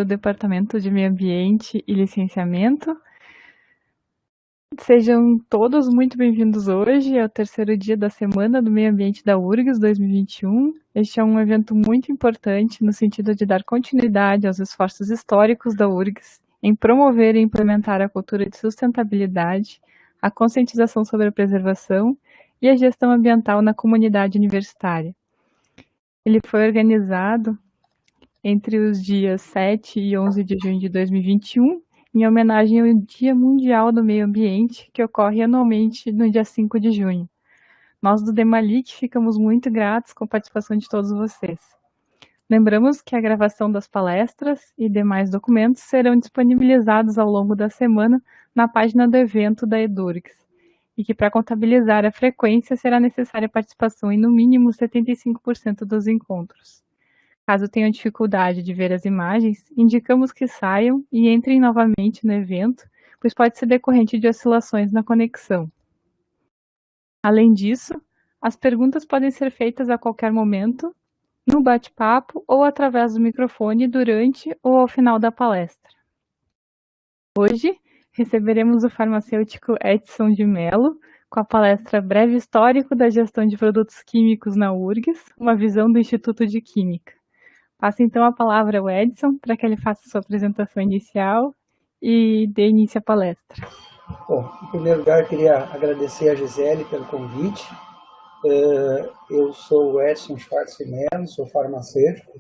do Departamento de Meio Ambiente e Licenciamento. Sejam todos muito bem-vindos hoje ao terceiro dia da Semana do Meio Ambiente da URGS 2021. Este é um evento muito importante no sentido de dar continuidade aos esforços históricos da URGS em promover e implementar a cultura de sustentabilidade, a conscientização sobre a preservação e a gestão ambiental na comunidade universitária. Ele foi organizado entre os dias 7 e 11 de junho de 2021, em homenagem ao Dia Mundial do Meio Ambiente, que ocorre anualmente no dia 5 de junho. Nós do Demalic ficamos muito gratos com a participação de todos vocês. Lembramos que a gravação das palestras e demais documentos serão disponibilizados ao longo da semana na página do evento da EDURGS, e que para contabilizar a frequência será necessária a participação em no mínimo 75% dos encontros. Caso tenham dificuldade de ver as imagens, indicamos que saiam e entrem novamente no evento, pois pode ser decorrente de oscilações na conexão. Além disso, as perguntas podem ser feitas a qualquer momento, no bate-papo ou através do microfone durante ou ao final da palestra. Hoje, receberemos o farmacêutico Edson de Mello, com a palestra Breve Histórico da Gestão de Produtos Químicos na URGS, uma visão do Instituto de Química. Passo então a palavra ao Edson para que ele faça sua apresentação inicial e dê início à palestra. Bom, em primeiro lugar, queria agradecer a Gisele pelo convite. Eu sou o Edson Schwartz de Mello, sou farmacêutico,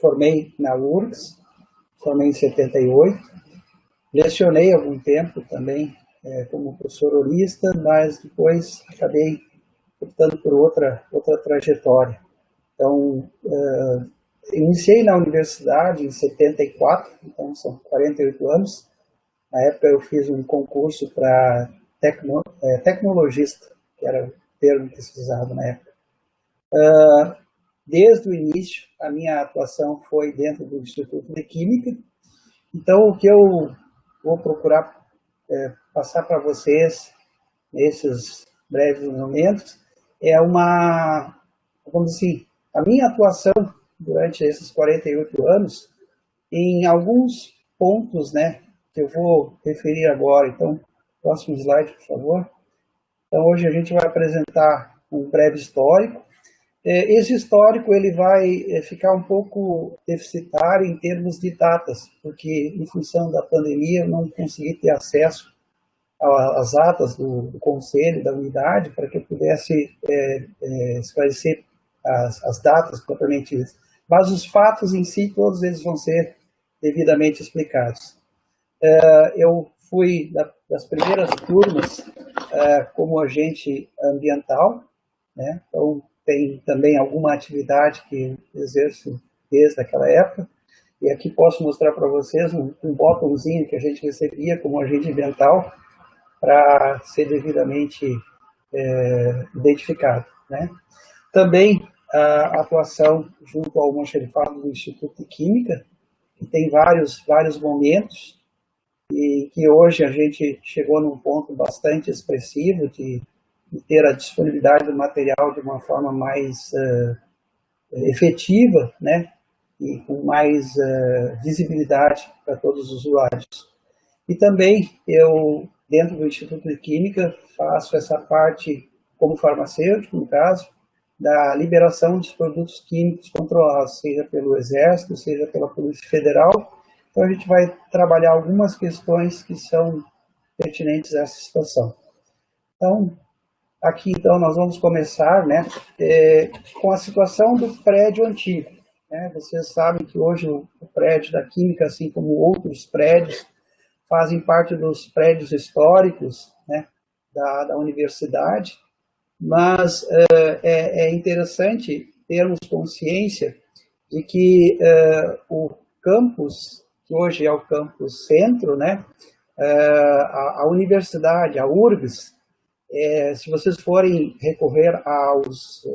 formei na URGS, formei em 78, lecionei algum tempo também como professor horista, mas depois acabei optando por outra trajetória. Então, iniciei na universidade em 74, então são 48 anos. Na época eu fiz um concurso para tecnologista, que era o termo que se usava na época. Desde o início, a minha atuação foi dentro do Instituto de Química. Então, o que eu vou procurar passar para vocês, nesses breves momentos, é vamos dizer assim, a minha atuação durante esses 48 anos em alguns pontos, né, que eu vou referir agora. Então, próximo slide, por favor. Então, hoje a gente vai apresentar um breve histórico. Esse histórico ele vai ficar um pouco deficitário em termos de datas, porque em função da pandemia eu não consegui ter acesso às atas do conselho, da unidade, para que eu pudesse esclarecer as datas propriamente ditas. Mas os fatos em si, todos eles vão ser devidamente explicados. Eu fui das primeiras turmas como agente ambiental, né? Então tem também alguma atividade que exerço desde aquela época, e aqui posso mostrar para vocês um botãozinho que a gente recebia como agente ambiental para ser devidamente identificado, né? Também a atuação junto ao almoxarifado do Instituto de Química, que tem vários momentos, e que hoje a gente chegou num ponto bastante expressivo de ter a disponibilidade do material de uma forma mais efetiva, né, e com mais visibilidade para todos os usuários. E também eu, dentro do Instituto de Química, faço essa parte como farmacêutico, no caso, da liberação dos produtos químicos controlados, seja pelo Exército, seja pela Polícia Federal. Então, a gente vai trabalhar algumas questões que são pertinentes a essa situação. Então, aqui, então, nós vamos começar, né, com a situação do prédio antigo, né? Vocês sabem que hoje o prédio da Química, assim como outros prédios, fazem parte dos prédios históricos, né, da universidade, mas é interessante termos consciência de que o campus, que hoje é o campus centro, né, a universidade, a URGS, se vocês forem recorrer aos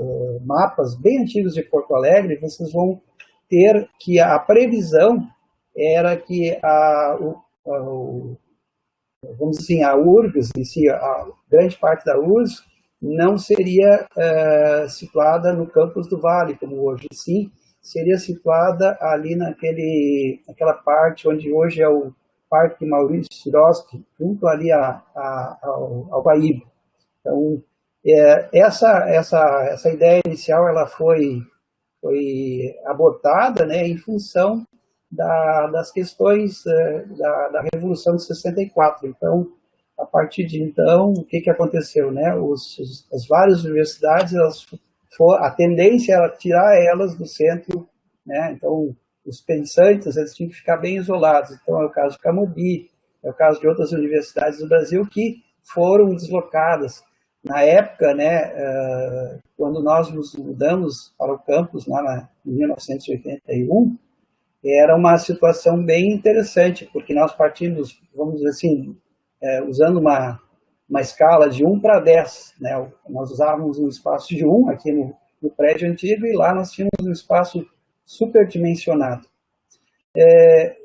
mapas bem antigos de Porto Alegre, vocês vão ter que a previsão era que vamos dizer assim, a URGS, em si, a grande parte da URGS, não seria situada no campus do Vale, como hoje, sim, seria situada ali naquela parte onde hoje é o Parque Maurício Sirotsky, junto ali ao Guaíba. Então, essa ideia inicial ela foi abortada, né, em função das questões da Revolução de 64. Então, a partir de então, o que aconteceu? Né? As várias universidades, a tendência era tirar elas do centro, né? Então, os pensantes eles tinham que ficar bem isolados. Então, é o caso de Camobi, é o caso de outras universidades do Brasil que foram deslocadas. Na época, né, quando nós nos mudamos para o campus, lá em 1981, era uma situação bem interessante, porque nós partimos, vamos dizer assim, usando uma escala de 1 para 10. Né? Nós usávamos um espaço de 1 aqui no prédio antigo, e lá nós tínhamos um espaço superdimensionado. É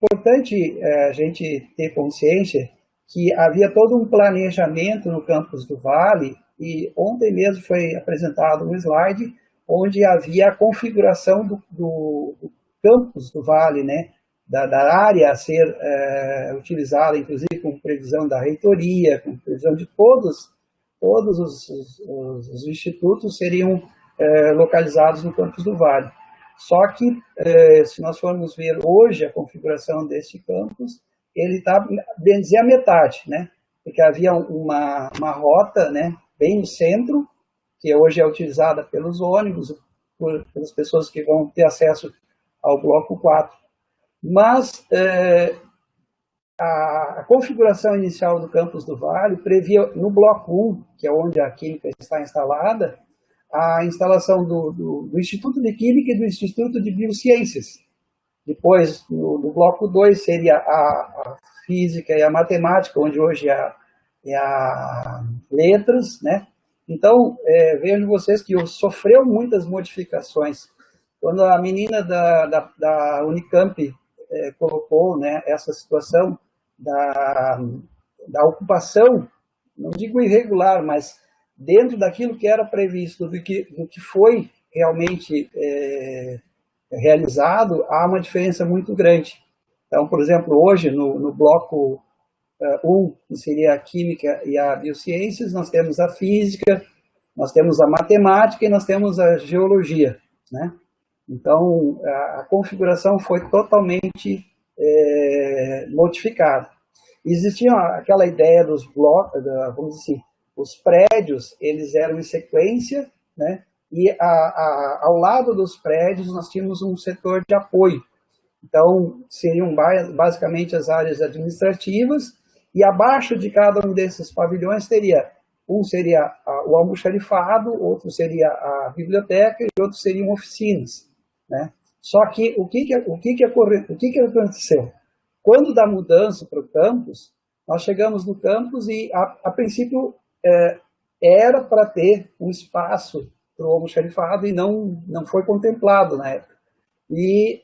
importante a gente ter consciência que havia todo um planejamento no campus do Vale, e ontem mesmo foi apresentado um slide onde havia a configuração do campus do Vale, né? da área a ser utilizada, inclusive com previsão da reitoria, com previsão de todos os institutos seriam localizados no campus do Vale. Só que, se nós formos ver hoje a configuração deste campus, ele está, bem dizer, a metade, né? Porque havia uma rota, né, bem no centro, que hoje é utilizada pelos ônibus, pelas pessoas que vão ter acesso ao bloco 4. Mas a configuração inicial do campus do Vale previa, no bloco 1, que é onde a Química está instalada, a instalação do Instituto de Química e do Instituto de Biociências. Depois, no bloco 2, seria a Física e a Matemática, onde hoje é a Letras, né? Então, vejo vocês que sofreu muitas modificações. Quando a menina da Unicamp colocou, né, essa situação da ocupação, não digo irregular, mas dentro daquilo que era previsto, do que foi realmente realizado, há uma diferença muito grande. Então, por exemplo, hoje, no bloco 1, que seria a Química e a Biociências, nós temos a Física, nós temos a Matemática e nós temos a Geologia, né? Então, a configuração foi totalmente modificada. Existia aquela ideia dos blocos, vamos dizer assim, os prédios, eles eram em sequência, né? E ao lado dos prédios nós tínhamos um setor de apoio. Então, seriam basicamente as áreas administrativas, e abaixo de cada um desses pavilhões um seria o almoxarifado, outro seria a biblioteca e outros seriam oficinas, né? Só que o que aconteceu? Quando da mudança para o campus, nós chegamos no campus e, a princípio, era para ter um espaço para o almoxarifado e não foi contemplado na época. E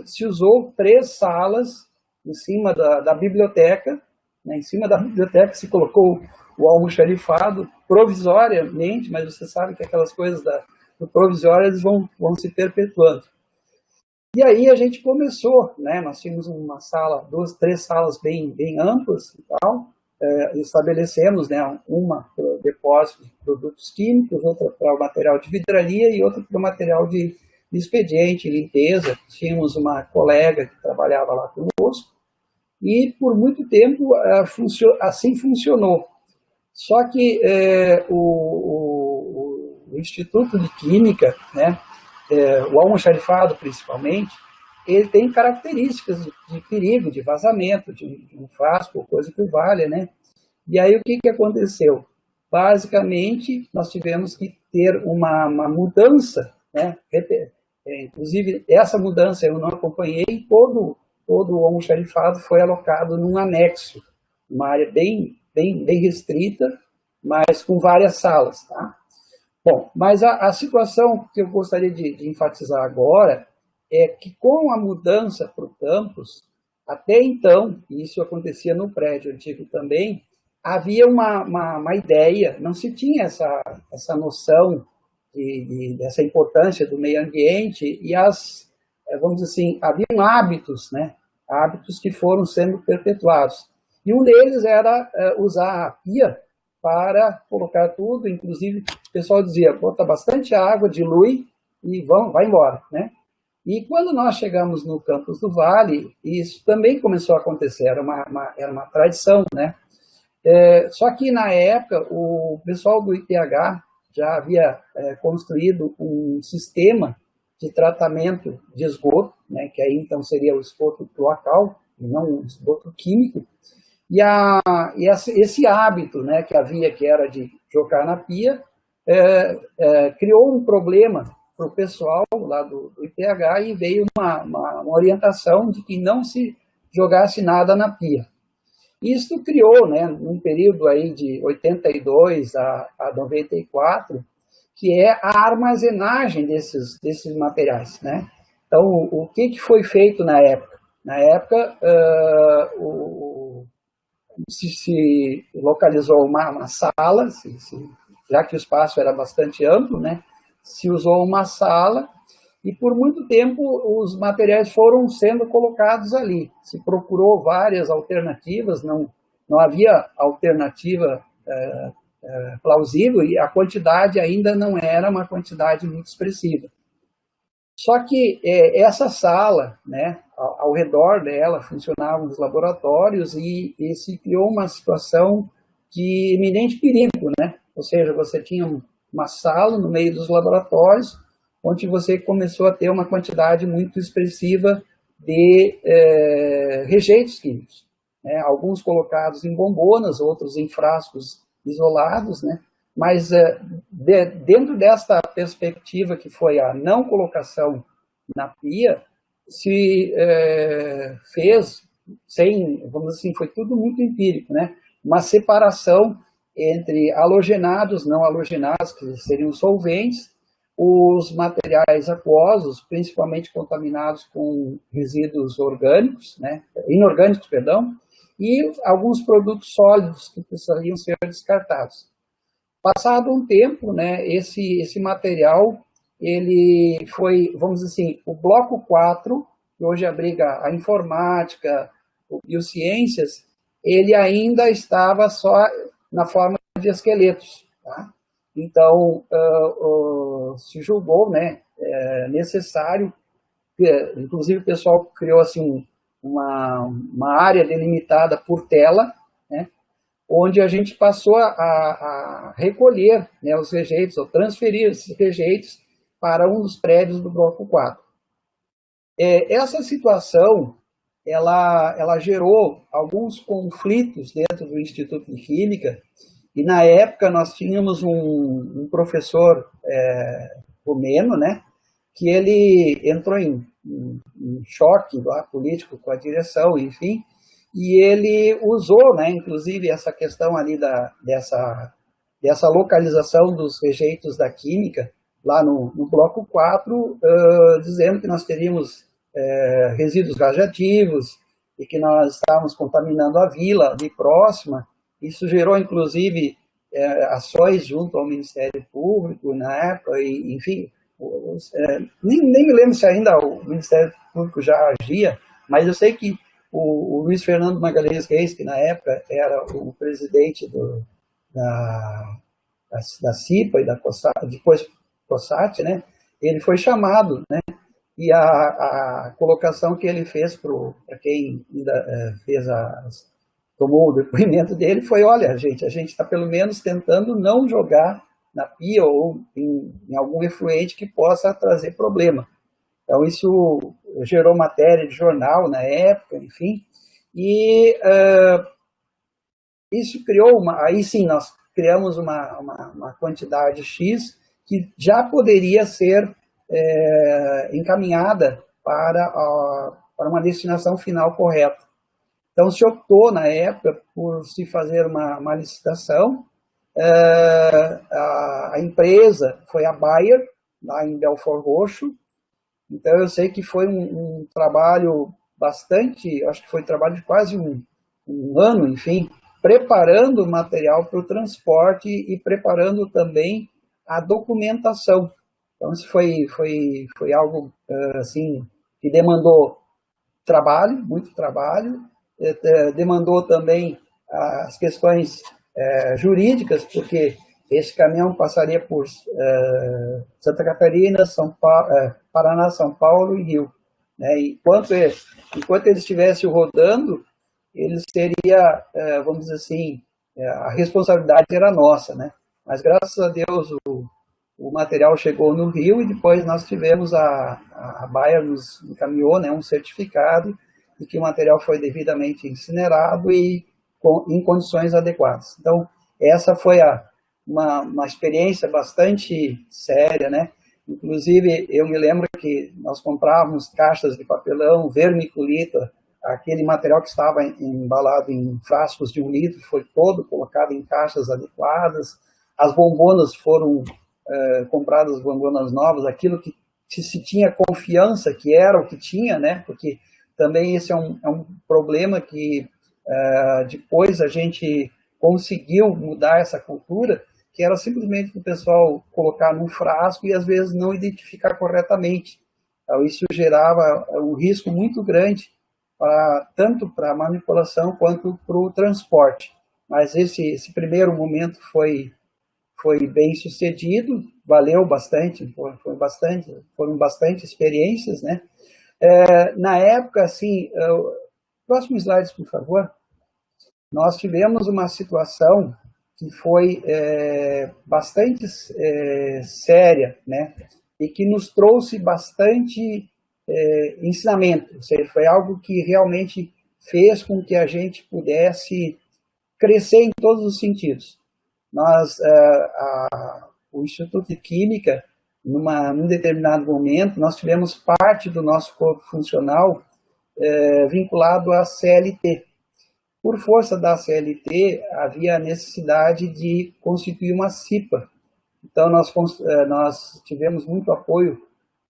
se usou 3 salas em cima da biblioteca, né? Em cima da biblioteca se colocou o almoxarifado provisoriamente, mas você sabe que aquelas coisas do provisório eles vão se perpetuando. E aí a gente começou, né? Nós tínhamos uma sala, 2, 3 salas bem amplas e tal, estabelecemos, né, uma para o depósito de produtos químicos, outra para o material de vidraria e outra para o material de expediente, limpeza. Tínhamos uma colega que trabalhava lá conosco e por muito tempo assim funcionou. Só que o Instituto de Química, né, o almoxarifado principalmente, ele tem características de perigo, de vazamento, de um frasco, coisa que valha, né? E aí o que aconteceu? Basicamente, nós tivemos que ter uma mudança, né? Inclusive, essa mudança eu não acompanhei, todo o almoxarifado foi alocado num anexo, uma área bem restrita, mas com várias salas, tá? Bom, mas a situação que eu gostaria de enfatizar agora é que com a mudança para o campus, até então, e isso acontecia no prédio antigo também, havia uma ideia, não se tinha essa noção dessa importância do meio ambiente e vamos dizer assim, haviam hábitos, né? Hábitos que foram sendo perpetuados. E um deles era usar a pia para colocar tudo, inclusive o pessoal dizia, bota bastante água, dilui e vai embora, né? E quando nós chegamos no campus do Vale, isso também começou a acontecer, era uma tradição, né? Só que na época o pessoal do IPH já havia construído um sistema de tratamento de esgoto, né, que aí então seria o esgoto cloacal e não o esgoto químico, e esse hábito, né, que havia, que era de jogar na pia, criou um problema para o pessoal lá do IPH e veio uma orientação de que não se jogasse nada na pia. Isso criou, né, num período aí de 82 a 94, que é a armazenagem desses materiais, né? Então, o que foi feito na época? Na época, se localizou uma sala, já que o espaço era bastante amplo, né? Se usou uma sala e por muito tempo os materiais foram sendo colocados ali. Se procurou várias alternativas, não havia alternativa plausível e a quantidade ainda não era uma quantidade muito expressiva. Só que essa sala, né, ao redor dela funcionavam os laboratórios e se criou uma situação de iminente perigo, né? Ou seja, você tinha uma sala no meio dos laboratórios onde você começou a ter uma quantidade muito expressiva de rejeitos químicos, né? Alguns colocados em bombonas, outros em frascos isolados, né? Mas dentro desta perspectiva que foi a não colocação na pia, se fez vamos dizer assim, foi tudo muito empírico, né? Uma separação entre halogenados, não halogenados, que seriam solventes, os materiais aquosos, principalmente contaminados com resíduos orgânicos, né? Inorgânicos, perdão, e alguns produtos sólidos que precisariam ser descartados. Passado um tempo, né, esse material, ele foi, vamos dizer assim, o bloco 4, que hoje abriga a informática, biociências, ele ainda estava só na forma de esqueletos. Tá? Então, se julgou, né, necessário, inclusive o pessoal criou assim, uma área delimitada por tela, né, onde a gente passou a recolher, né, os rejeitos, ou transferir esses rejeitos para um dos prédios do bloco 4. Essa situação, ela gerou alguns conflitos dentro do Instituto de Química, e na época nós tínhamos um professor romeno, né, que ele entrou em choque lá, político com a direção, enfim, e ele usou, né, inclusive, essa questão ali dessa localização dos rejeitos da química, lá no bloco 4, dizendo que nós teríamos resíduos radioativos e que nós estávamos contaminando a vila ali próxima. Isso gerou, inclusive, ações junto ao Ministério Público na época, e, enfim, nem me lembro se ainda o Ministério Público já agia, mas eu sei que o Luiz Fernando Magalhães Reis, que na época era o presidente da CIPA e da COSAT, depois COSAT, né, ele foi chamado, né, e a colocação que ele fez para quem ainda tomou o depoimento dele foi, olha, gente, a gente está pelo menos tentando não jogar na pia ou em algum efluente que possa trazer problema. Então, isso gerou matéria de jornal na época, enfim, e isso criou aí sim, nós criamos uma quantidade X que já poderia ser encaminhada para uma destinação final correta. Então, se optou, na época, por se fazer uma licitação. A empresa foi a Bayer, lá em Belford Roxo. Então, eu sei que foi um trabalho bastante, acho que foi trabalho de quase um ano, enfim, preparando o material para o transporte e preparando também a documentação. Então, isso foi algo assim, que demandou trabalho, muito trabalho, demandou também as questões jurídicas, porque esse caminhão passaria por Santa Catarina, Paraná, São Paulo e Rio. Né? Enquanto ele estivesse rodando, ele seria, vamos dizer assim, a responsabilidade era nossa, né? Mas graças a Deus o material chegou no Rio e depois nós tivemos a Bayer nos encaminhou, né, um certificado de que o material foi devidamente incinerado e em condições adequadas. Então, essa foi uma experiência bastante séria, né? Inclusive, eu me lembro que nós comprávamos caixas de papelão, vermiculita, aquele material que estava embalado em frascos de 1 litro foi todo colocado em caixas adequadas, as bombonas foram compradas, bombonas novas, aquilo que se tinha confiança que era o que tinha, né? Porque também esse é um problema que depois a gente conseguiu mudar essa cultura, que era simplesmente o pessoal colocar num frasco e às vezes não identificar corretamente. Então, isso gerava um risco muito grande, tanto para a manipulação quanto para o transporte. Mas esse primeiro momento foi bem sucedido, valeu bastante, foram bastante experiências, né? Na época, assim, próximo slide, por favor, nós tivemos uma situação que foi bastante séria, né? E que nos trouxe bastante ensinamento, ou seja, foi algo que realmente fez com que a gente pudesse crescer em todos os sentidos. O Instituto de Química, num determinado momento, nós tivemos parte do nosso corpo funcional vinculado à CLT. Por força da CLT, havia a necessidade de constituir uma CIPA. Então, nós tivemos muito apoio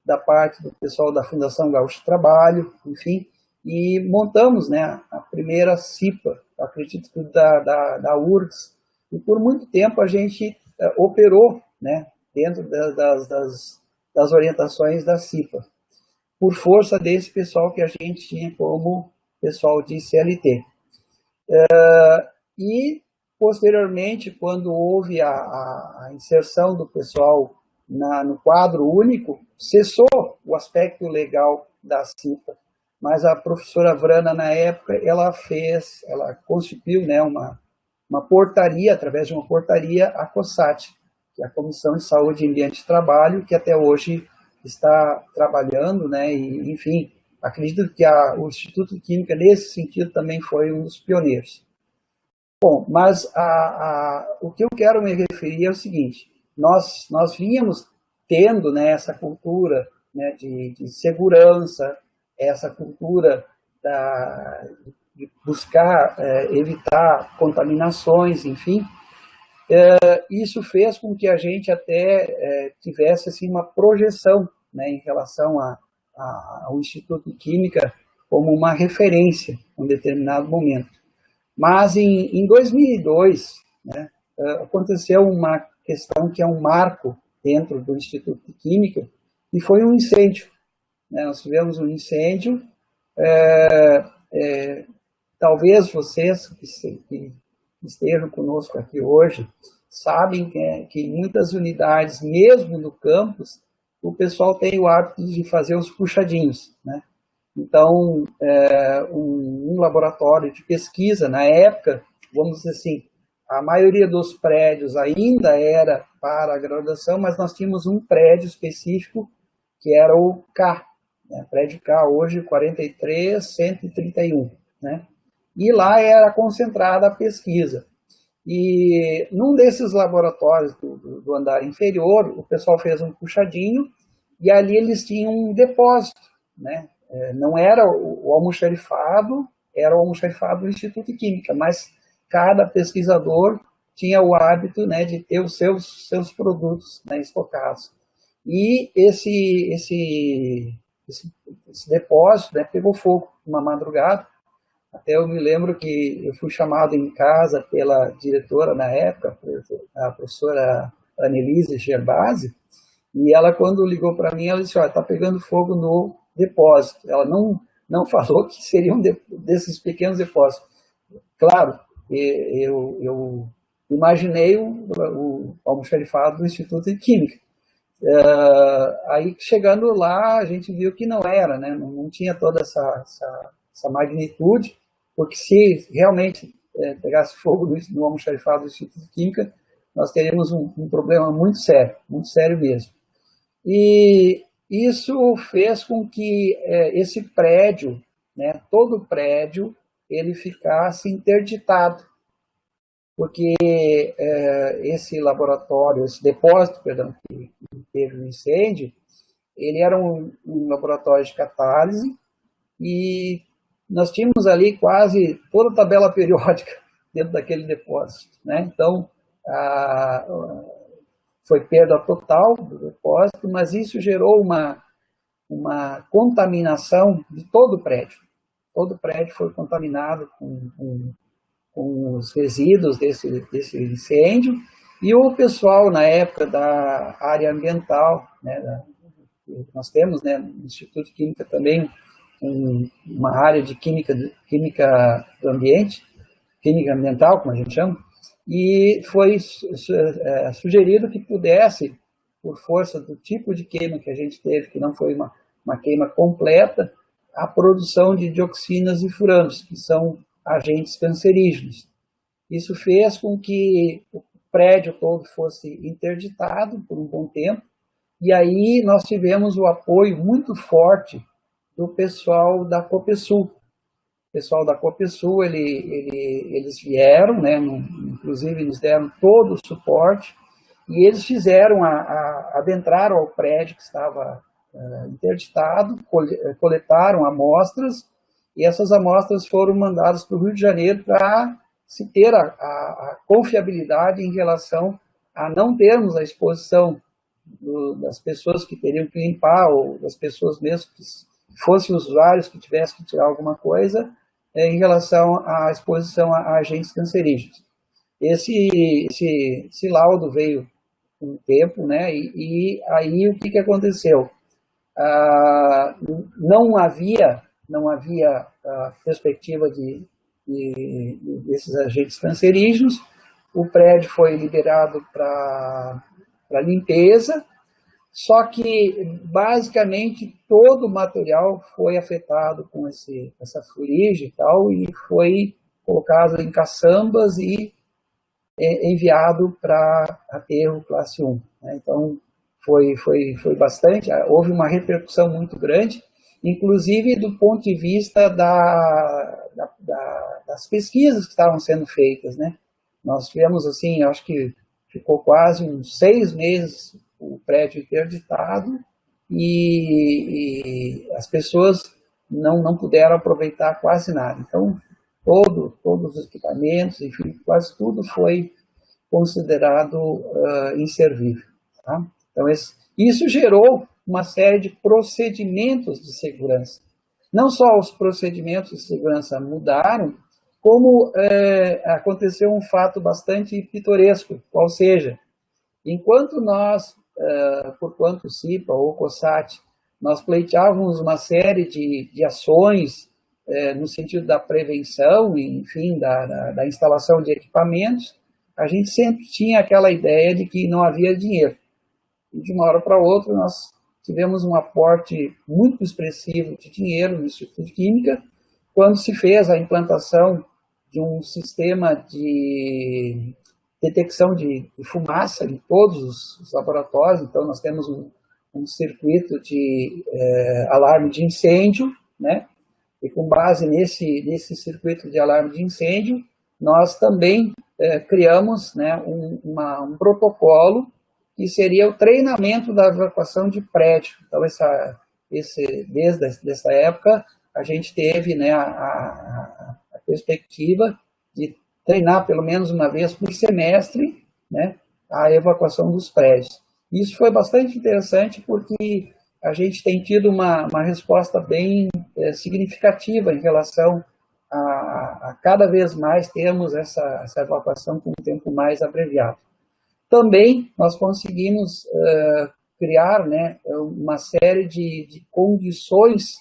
da parte do pessoal da Fundação Gaúcho Trabalho, enfim, e montamos, né, a primeira CIPA, acredito que da URGS, e por muito tempo a gente operou, né, dentro das orientações da CIPA, por força desse pessoal que a gente tinha como pessoal de CLT. E, posteriormente, quando houve a inserção do pessoal no quadro único, cessou o aspecto legal da CIPA, mas a professora Vrana, na época, ela constituiu, né, uma portaria, através de uma portaria, a COSAT, que é a Comissão de Saúde e Ambiente de Trabalho, que até hoje está trabalhando, né, e, enfim, acredito que o Instituto de Química, nesse sentido, também foi um dos pioneiros. Bom, mas o que eu quero me referir é o seguinte, nós vínhamos tendo, né, essa cultura, né, de segurança, essa cultura de buscar evitar contaminações, enfim, isso fez com que a gente até tivesse assim, uma projeção, né, em relação ao Instituto de Química como uma referência em um determinado momento. Mas em 2002, né, aconteceu uma questão que é um marco dentro do Instituto de Química, e foi um incêndio. Né? Nós tivemos um incêndio, talvez vocês que estejam conosco aqui hoje sabem que em muitas unidades, mesmo no campus, o pessoal tem o hábito de fazer os puxadinhos, né? Então, um laboratório de pesquisa, na época, vamos dizer assim, a maioria dos prédios ainda era para a graduação, mas nós tínhamos um prédio específico, que era o K, né? Prédio K, hoje 43.131, né? E lá era concentrada a pesquisa. E num desses laboratórios do andar inferior, o pessoal fez um puxadinho, e ali eles tinham um depósito, né? Não era o almoxarifado, era o almoxarifado do Instituto de Química, mas cada pesquisador tinha o hábito, né, de ter os seus produtos, né, estocados. E esse depósito, né, pegou fogo uma madrugada. Até eu me lembro que eu fui chamado em casa pela diretora na época, a professora Annelise Gerbasi, e ela, quando ligou para mim, ela disse, olha, está pegando fogo no depósito. Ela não falou que seriam desses pequenos depósitos. Claro, eu imaginei o almoxarifado do Instituto de Química. Aí, chegando lá, a gente viu que não era, né? Não tinha toda essa magnitude, porque se realmente pegasse fogo no almoxarifado do Instituto de Química, nós teríamos um problema muito sério mesmo. E isso fez com que esse prédio, né, todo o prédio, ele ficasse interditado, porque esse laboratório, esse depósito, perdão, que teve o incêndio, ele era um laboratório de catálise e nós tínhamos ali quase toda a tabela periódica dentro daquele depósito, né? Então, foi perda total do depósito, mas isso gerou uma contaminação de todo o prédio. Todo o prédio foi contaminado com os resíduos desse incêndio, e o pessoal, na época da área ambiental, né, nós temos, né, no Instituto de Química também uma área de química do ambiente, química ambiental, como a gente chama, e foi sugerido que pudesse, por força do tipo de queima que a gente teve, que não foi uma queima completa, a produção de dioxinas e furanos, que são agentes cancerígenos. Isso fez com que o prédio todo fosse interditado por um bom tempo, e aí nós tivemos o apoio muito forte do pessoal da Copesul. O pessoal da Copesul, eles vieram, né, inclusive eles deram todo o suporte, e eles fizeram, adentraram ao prédio que estava interditado, coletaram amostras, e essas amostras foram mandadas para o Rio de Janeiro para se ter a confiabilidade em relação a não termos a exposição das pessoas que teriam que limpar, ou das pessoas mesmo que fossem usuários que tivessem que tirar alguma coisa, em relação à exposição a agentes cancerígenos. Esse laudo veio com o tempo, né? E aí o que aconteceu? Não havia perspectiva desses agentes cancerígenos. O prédio foi liberado para limpeza, só que basicamente todo o material foi afetado com essa fuligem e tal, e foi colocado em caçambas e enviado para aterro classe 1. Né? Então, foi bastante, houve uma repercussão muito grande, inclusive do ponto de vista das pesquisas que estavam sendo feitas. Né? Nós tivemos, assim, acho que ficou quase uns 6 meses o prédio interditado, e as pessoas não puderam aproveitar quase nada. Então, todos os equipamentos, enfim, quase tudo foi considerado inservível. Tá? Então, isso gerou uma série de procedimentos de segurança. Não só os procedimentos de segurança mudaram, como aconteceu um fato bastante pitoresco, ou seja, enquanto nós, por quanto CIPA ou COSAT, nós pleiteávamos uma série de ações no sentido da prevenção, enfim, da instalação de equipamentos, a gente sempre tinha aquela ideia de que não havia dinheiro. E de uma hora para outra nós tivemos um aporte muito expressivo de dinheiro no Instituto de Química, quando se fez a implantação de um sistema de detecção de fumaça em todos os laboratórios. Então, nós temos um circuito de alarme de incêndio, né? E com base nesse circuito de alarme de incêndio, nós também criamos, né, um protocolo que seria o treinamento da evacuação de prédio. Então, desde essa época, a gente teve, né, a perspectiva de treinar pelo menos uma vez por semestre, né, a evacuação dos prédios. Isso foi bastante interessante porque a gente tem tido uma resposta bem significativa em relação a cada vez mais termos essa evacuação com um tempo mais abreviado. Também nós conseguimos criar, né, uma série de condições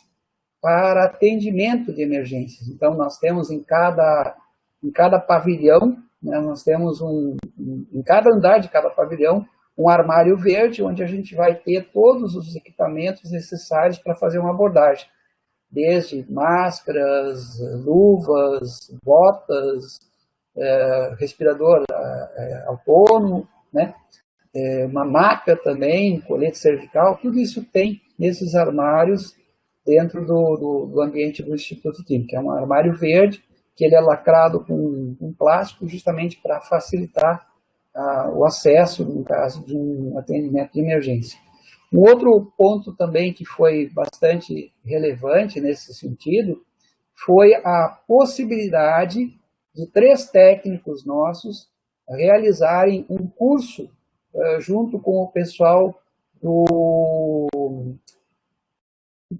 para atendimento de emergências. Então, nós temos em cada pavilhão, né, nós temos em cada andar de cada pavilhão, um armário verde, onde a gente vai ter todos os equipamentos necessários para fazer uma abordagem, desde máscaras, luvas, botas, respirador autônomo, né, uma maca também, colete cervical, tudo isso tem nesses armários dentro do ambiente do Instituto Químico. É um armário verde, que ele é lacrado com plástico, justamente para facilitar o acesso, no caso de um atendimento de emergência. Um outro ponto também que foi bastante relevante nesse sentido foi a possibilidade de 3 técnicos nossos realizarem um curso junto com o pessoal do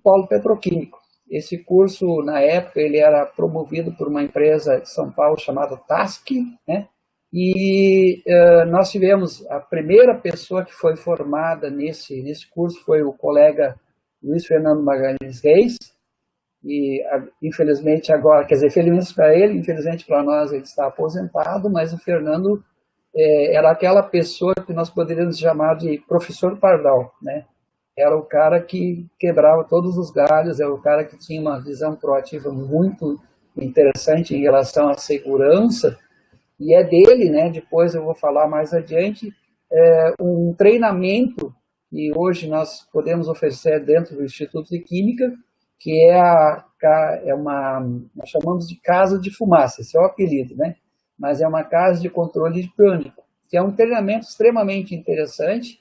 polo petroquímico. Esse curso, na época, ele era promovido por uma empresa de São Paulo chamada TASC, né? E nós tivemos a primeira pessoa que foi formada nesse curso foi o colega Luiz Fernando Magalhães Reis, e infelizmente agora, quer dizer, felizmente para ele, infelizmente para nós, ele está aposentado, mas o Fernando era aquela pessoa que nós poderíamos chamar de professor Pardal, né? Era o cara que quebrava todos os galhos, era o cara que tinha uma visão proativa muito interessante em relação à segurança, e é dele, né, depois eu vou falar mais adiante, um treinamento que hoje nós podemos oferecer dentro do Instituto de Química, que nós chamamos de casa de fumaça, esse é o apelido, né? Mas é uma casa de controle de pânico, que é um treinamento extremamente interessante,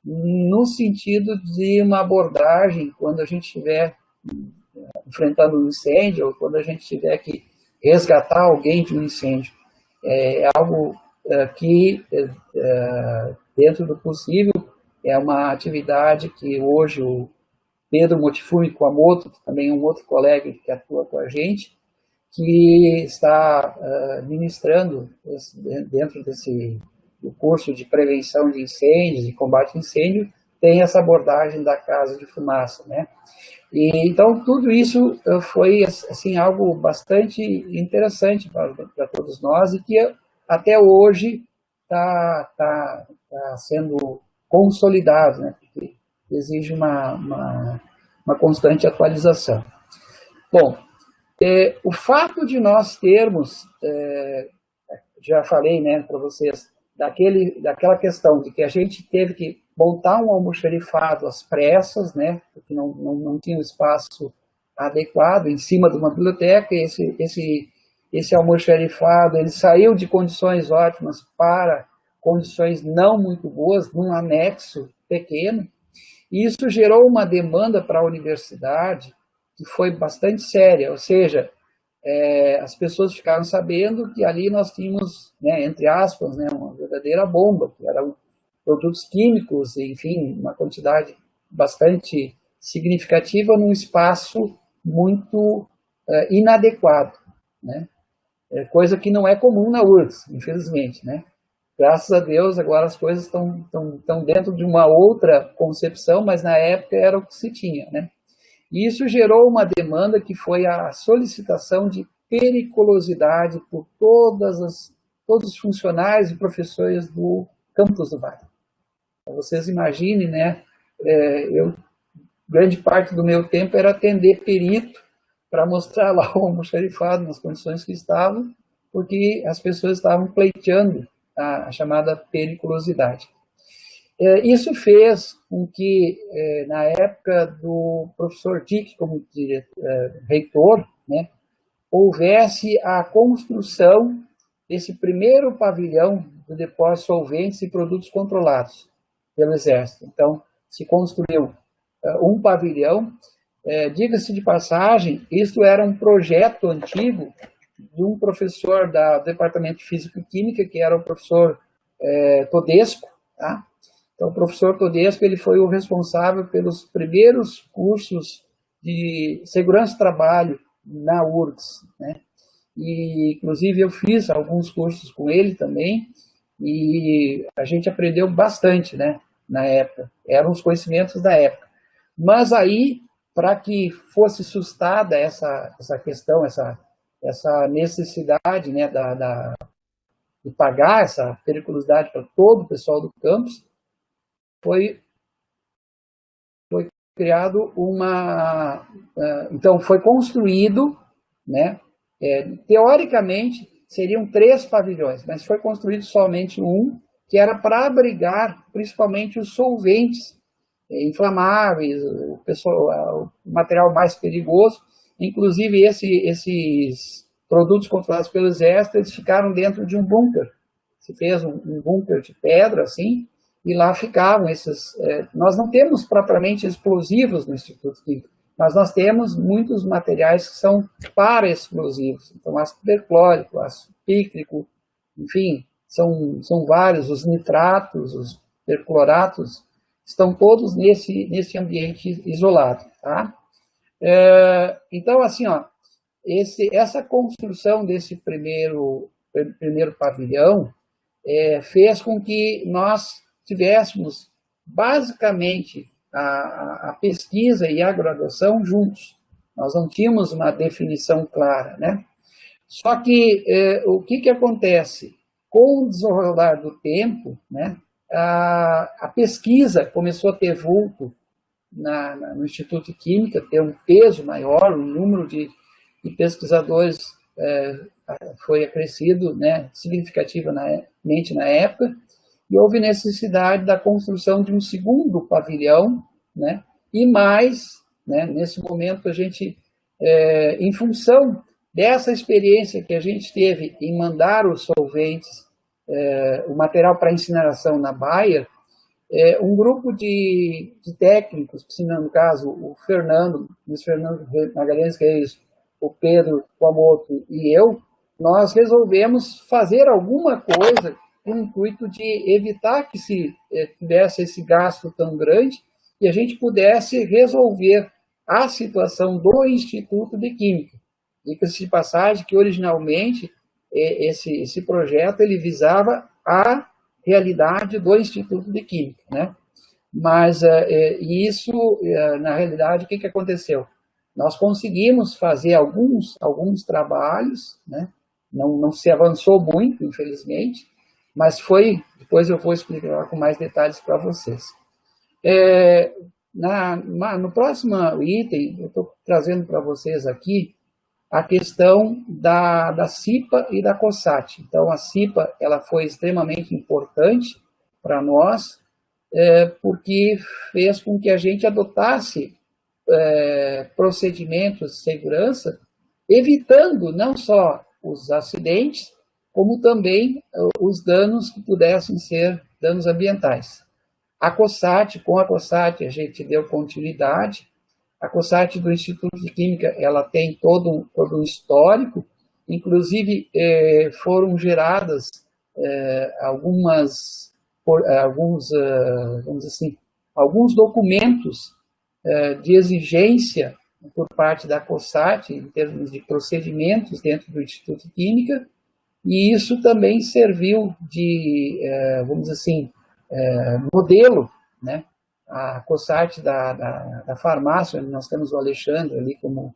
no sentido de uma abordagem quando a gente estiver enfrentando um incêndio, ou quando a gente tiver que resgatar alguém de um incêndio. É algo que, dentro do possível, é uma atividade que hoje o Pedro Motifumi Kuamoto, que também é um outro colega que atua com a gente, que está ministrando dentro do curso de prevenção de incêndios e combate a incêndio, tem essa abordagem da casa de fumaça, né? E, então, tudo isso foi assim, algo bastante interessante para todos nós e que até hoje está sendo consolidado, né? Porque exige uma constante atualização. Bom, o fato de nós termos, já falei, né, para vocês, daquela questão de que a gente teve que montar um almoxarifado às pressas, né, porque não tinha um espaço adequado em cima de uma biblioteca, esse almoxarifado ele saiu de condições ótimas para condições não muito boas, num anexo pequeno, e isso gerou uma demanda para a universidade que foi bastante séria, ou seja, as pessoas ficaram sabendo que ali nós tínhamos, né, entre aspas, né, uma verdadeira bomba, que eram produtos químicos, enfim, uma quantidade bastante significativa num espaço muito inadequado, né? Coisa que não é comum na URGS, infelizmente, né? Graças a Deus, agora as coisas estão dentro de uma outra concepção, mas na época era o que se tinha, né? E isso gerou uma demanda que foi a solicitação de periculosidade por todos os funcionários e professores do campus do Vale. Então, vocês imaginem, né? Grande parte do meu tempo era atender perito para mostrar lá o almoxarifado nas condições que estavam, porque as pessoas estavam pleiteando a chamada periculosidade. Isso fez com que, na época do professor Dick como reitor, né, houvesse a construção desse primeiro pavilhão do depósito de solventes e produtos controlados pelo Exército. Então, se construiu um pavilhão. Diga-se de passagem, isso era um projeto antigo de um professor do Departamento de Física e Química, que era o professor Todesco, tá? Então, o professor Todesco ele foi o responsável pelos primeiros cursos de segurança do trabalho na URGS, né? E, inclusive, eu fiz alguns cursos com ele também, e a gente aprendeu bastante, né, na época, eram os conhecimentos da época. Mas aí, para que fosse sustada essa questão, essa necessidade, né, de pagar essa periculosidade para todo o pessoal do campus, foi criado então foi construído, né, teoricamente seriam 3 pavilhões, mas foi construído somente um, que era para abrigar principalmente os solventes inflamáveis, o material mais perigoso. Inclusive esses produtos controlados pelo exército, eles ficaram dentro de um bunker. Se fez um bunker de pedra assim, e lá ficavam esses. Nós não temos propriamente explosivos no Instituto Químico, mas nós temos muitos materiais que são para explosivos. Então, ácido perclórico, ácido pícrico, enfim, são vários, os nitratos, os percloratos, estão todos nesse ambiente isolado. Tá? Então, assim, ó, essa construção desse primeiro pavilhão fez com que nós tivéssemos, basicamente, a pesquisa e a graduação juntos. Nós não tínhamos uma definição clara, né? Só que o que acontece? Com o desenrolar do tempo, né, a pesquisa começou a ter vulto no Instituto de Química, ter um peso maior, o número de pesquisadores foi acrescido, né, significativamente na época, e houve necessidade da construção de um segundo pavilhão, né, e mais, né, nesse momento a gente, em função dessa experiência que a gente teve em mandar os solventes, o material para incineração na Bayer, um grupo de técnicos, no caso o Fernando Magalhães Reis, o Pedro Kuamoto e eu, nós resolvemos fazer alguma coisa com o intuito de evitar que se tivesse esse gasto tão grande e a gente pudesse resolver a situação do Instituto de Química. Diga-se de passagem que, originalmente, esse projeto ele visava a realidade do Instituto de Química, né? Mas isso, na realidade, o que aconteceu? Nós conseguimos fazer alguns trabalhos, né? Não se avançou muito, infelizmente, mas depois eu vou explicar com mais detalhes para vocês. No próximo item, eu estou trazendo para vocês aqui a questão da CIPA e da COSAT. Então, a CIPA ela foi extremamente importante para nós, porque fez com que a gente adotasse procedimentos de segurança, evitando não só os acidentes, como também os danos que pudessem ser danos ambientais. Com a COSAT a gente deu continuidade. A COSAT do Instituto de Química ela tem todo um histórico, inclusive foram geradas alguns documentos de exigência por parte da COSAT, em termos de procedimentos dentro do Instituto de Química, e isso também serviu de, vamos dizer assim, modelo, né? A COSAT da farmácia, nós temos o Alexandre ali como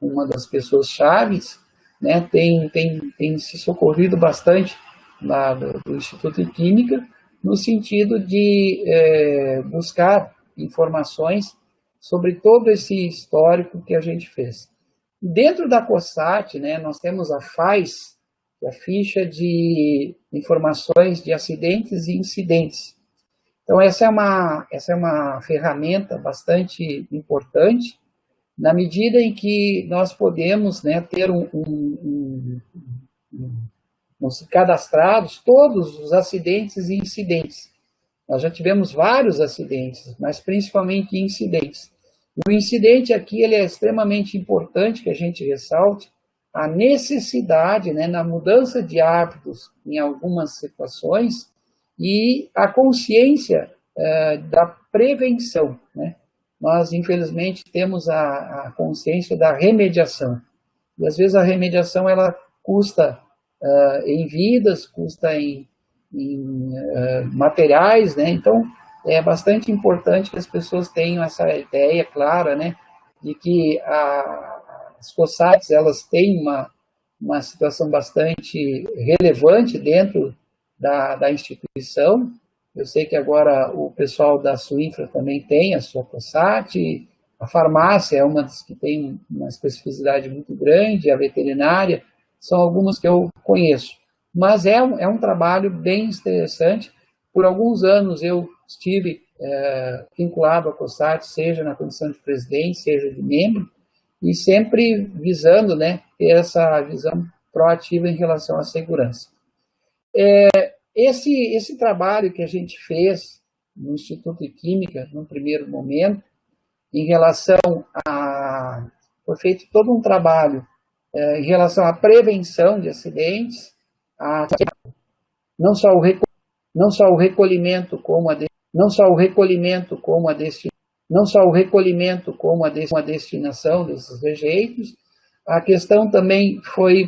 uma das pessoas chaves, né? Tem se socorrido bastante lá do Instituto de Química, no sentido de buscar informações sobre todo esse histórico que a gente fez. Dentro da COSAT, né, nós temos a FAIS, que é a Ficha de Informações de Acidentes e Incidentes. Então, essa é uma ferramenta bastante importante, na medida em que nós podemos, né, ter cadastrados todos os acidentes e incidentes. Nós já tivemos vários acidentes, mas principalmente incidentes. O incidente aqui ele é extremamente importante que a gente ressalte a necessidade, né, na mudança de hábitos em algumas situações, e a consciência da prevenção, né? Nós, infelizmente, temos a consciência da remediação. E, às vezes, a remediação ela custa em vidas, custa em materiais, né? Então, é bastante importante que as pessoas tenham essa ideia clara, né, de que as COSATs, elas têm uma situação bastante relevante dentro da instituição. Eu sei que agora o pessoal da Suinfra também tem a sua COSAT, a farmácia é uma das que tem uma especificidade muito grande, a veterinária, são algumas que eu conheço. Mas é um trabalho bem interessante. Por alguns anos eu estive vinculado à COSAT, seja na condição de presidente, seja de membro, e sempre visando, né, ter essa visão proativa em relação à segurança. Esse trabalho que a gente fez no Instituto de Química, no primeiro momento, em relação a... Foi feito todo um trabalho em relação à prevenção de acidentes, não só o recolhimento como a destinação desses rejeitos. A questão também foi,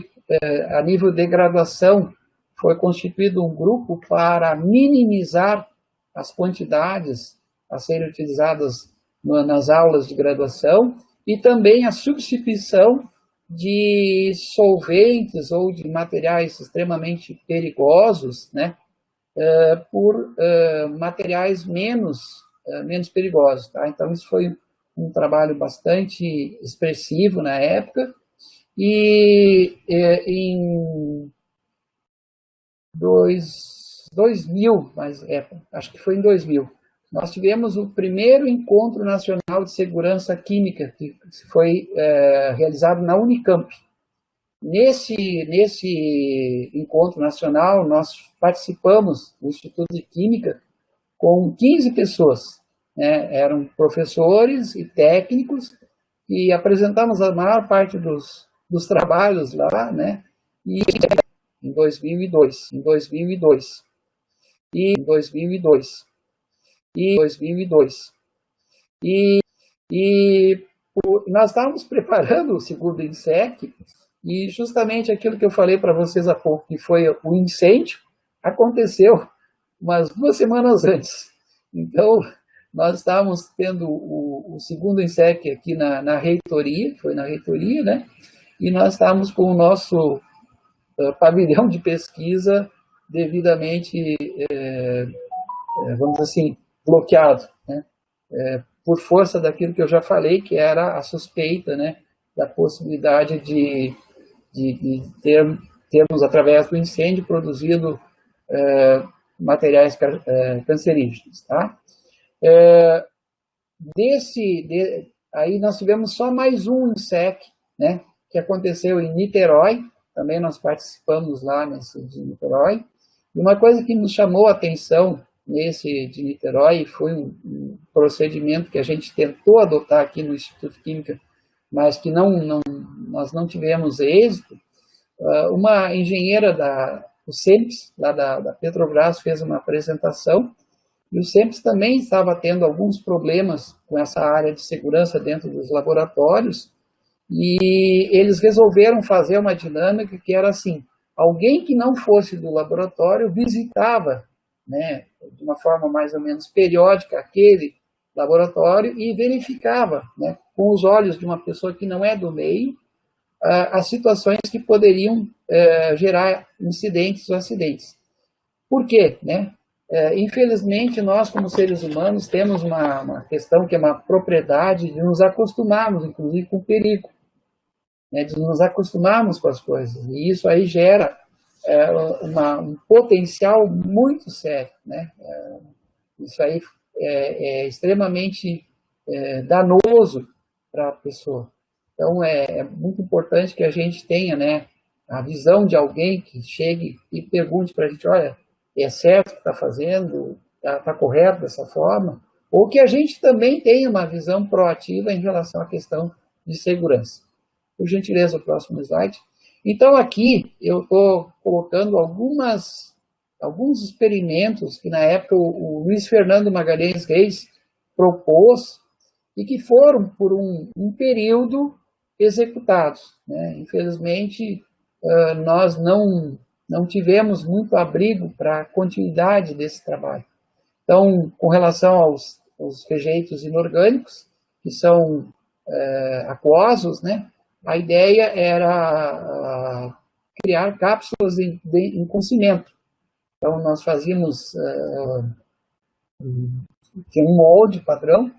a nível de graduação, foi constituído um grupo para minimizar as quantidades a serem utilizadas nas aulas de graduação e também a substituição de solventes ou de materiais extremamente perigosos, né, por materiais menos perigosos. Tá? Então, isso foi um trabalho bastante expressivo na época, e em 2000, acho que foi em 2000, nós tivemos o primeiro Encontro Nacional de Segurança Química, que foi realizado na Unicamp. Nesse encontro nacional, nós participamos do Instituto de Química com 15 pessoas, né? Eram professores e técnicos, e apresentamos a maior parte dos trabalhos lá, né? E em 2002, e nós estávamos preparando o segundo INSEC, e justamente aquilo que eu falei para vocês há pouco, que foi o incêndio, aconteceu umas 2 semanas antes. Então, nós estávamos tendo o segundo INSEC aqui na reitoria, foi na reitoria, né? E nós estávamos com o nosso pavilhão de pesquisa devidamente, vamos dizer assim, bloqueado, né? Por força daquilo que eu já falei, que era a suspeita, né, da possibilidade de termos, através do incêndio, produzido materiais cancerígenos. Tá? Aí nós tivemos só mais um INSEC, né, que aconteceu em Niterói, também nós participamos lá nesse de Niterói, e uma coisa que nos chamou a atenção nesse de Niterói foi um procedimento que a gente tentou adotar aqui no Instituto de Química, mas que nós não tivemos êxito. Uma engenheira do CEMPS, lá da Petrobras, fez uma apresentação, e o CEMPS também estava tendo alguns problemas com essa área de segurança dentro dos laboratórios, e eles resolveram fazer uma dinâmica que era assim: alguém que não fosse do laboratório visitava, né, de uma forma mais ou menos periódica, aquele laboratório e verificava, né, com os olhos de uma pessoa que não é do meio, as situações que poderiam gerar incidentes ou acidentes. Por quê? Né? Infelizmente, nós, como seres humanos, temos uma questão que é uma propriedade de nos acostumarmos, inclusive, com o perigo, né? De nos acostumarmos com as coisas. E isso aí gera um potencial muito sério. Né? Isso aí é extremamente danoso para a pessoa. Então, é muito importante que a gente tenha, né, a visão de alguém que chegue e pergunte para a gente: olha, é certo o que está fazendo? Está correto dessa forma? Ou que a gente também tenha uma visão proativa em relação à questão de segurança. Por gentileza, o próximo slide. Então, aqui eu estou colocando alguns experimentos que, na época, o Luiz Fernando Magalhães Reis propôs e que foram, por um período, executados. Né? Infelizmente, nós não não tivemos muito abrigo para a continuidade desse trabalho. Então, com relação aos rejeitos inorgânicos, que são aquosos, né, a ideia era criar cápsulas em cimento. Então, nós fazíamos um molde padrão,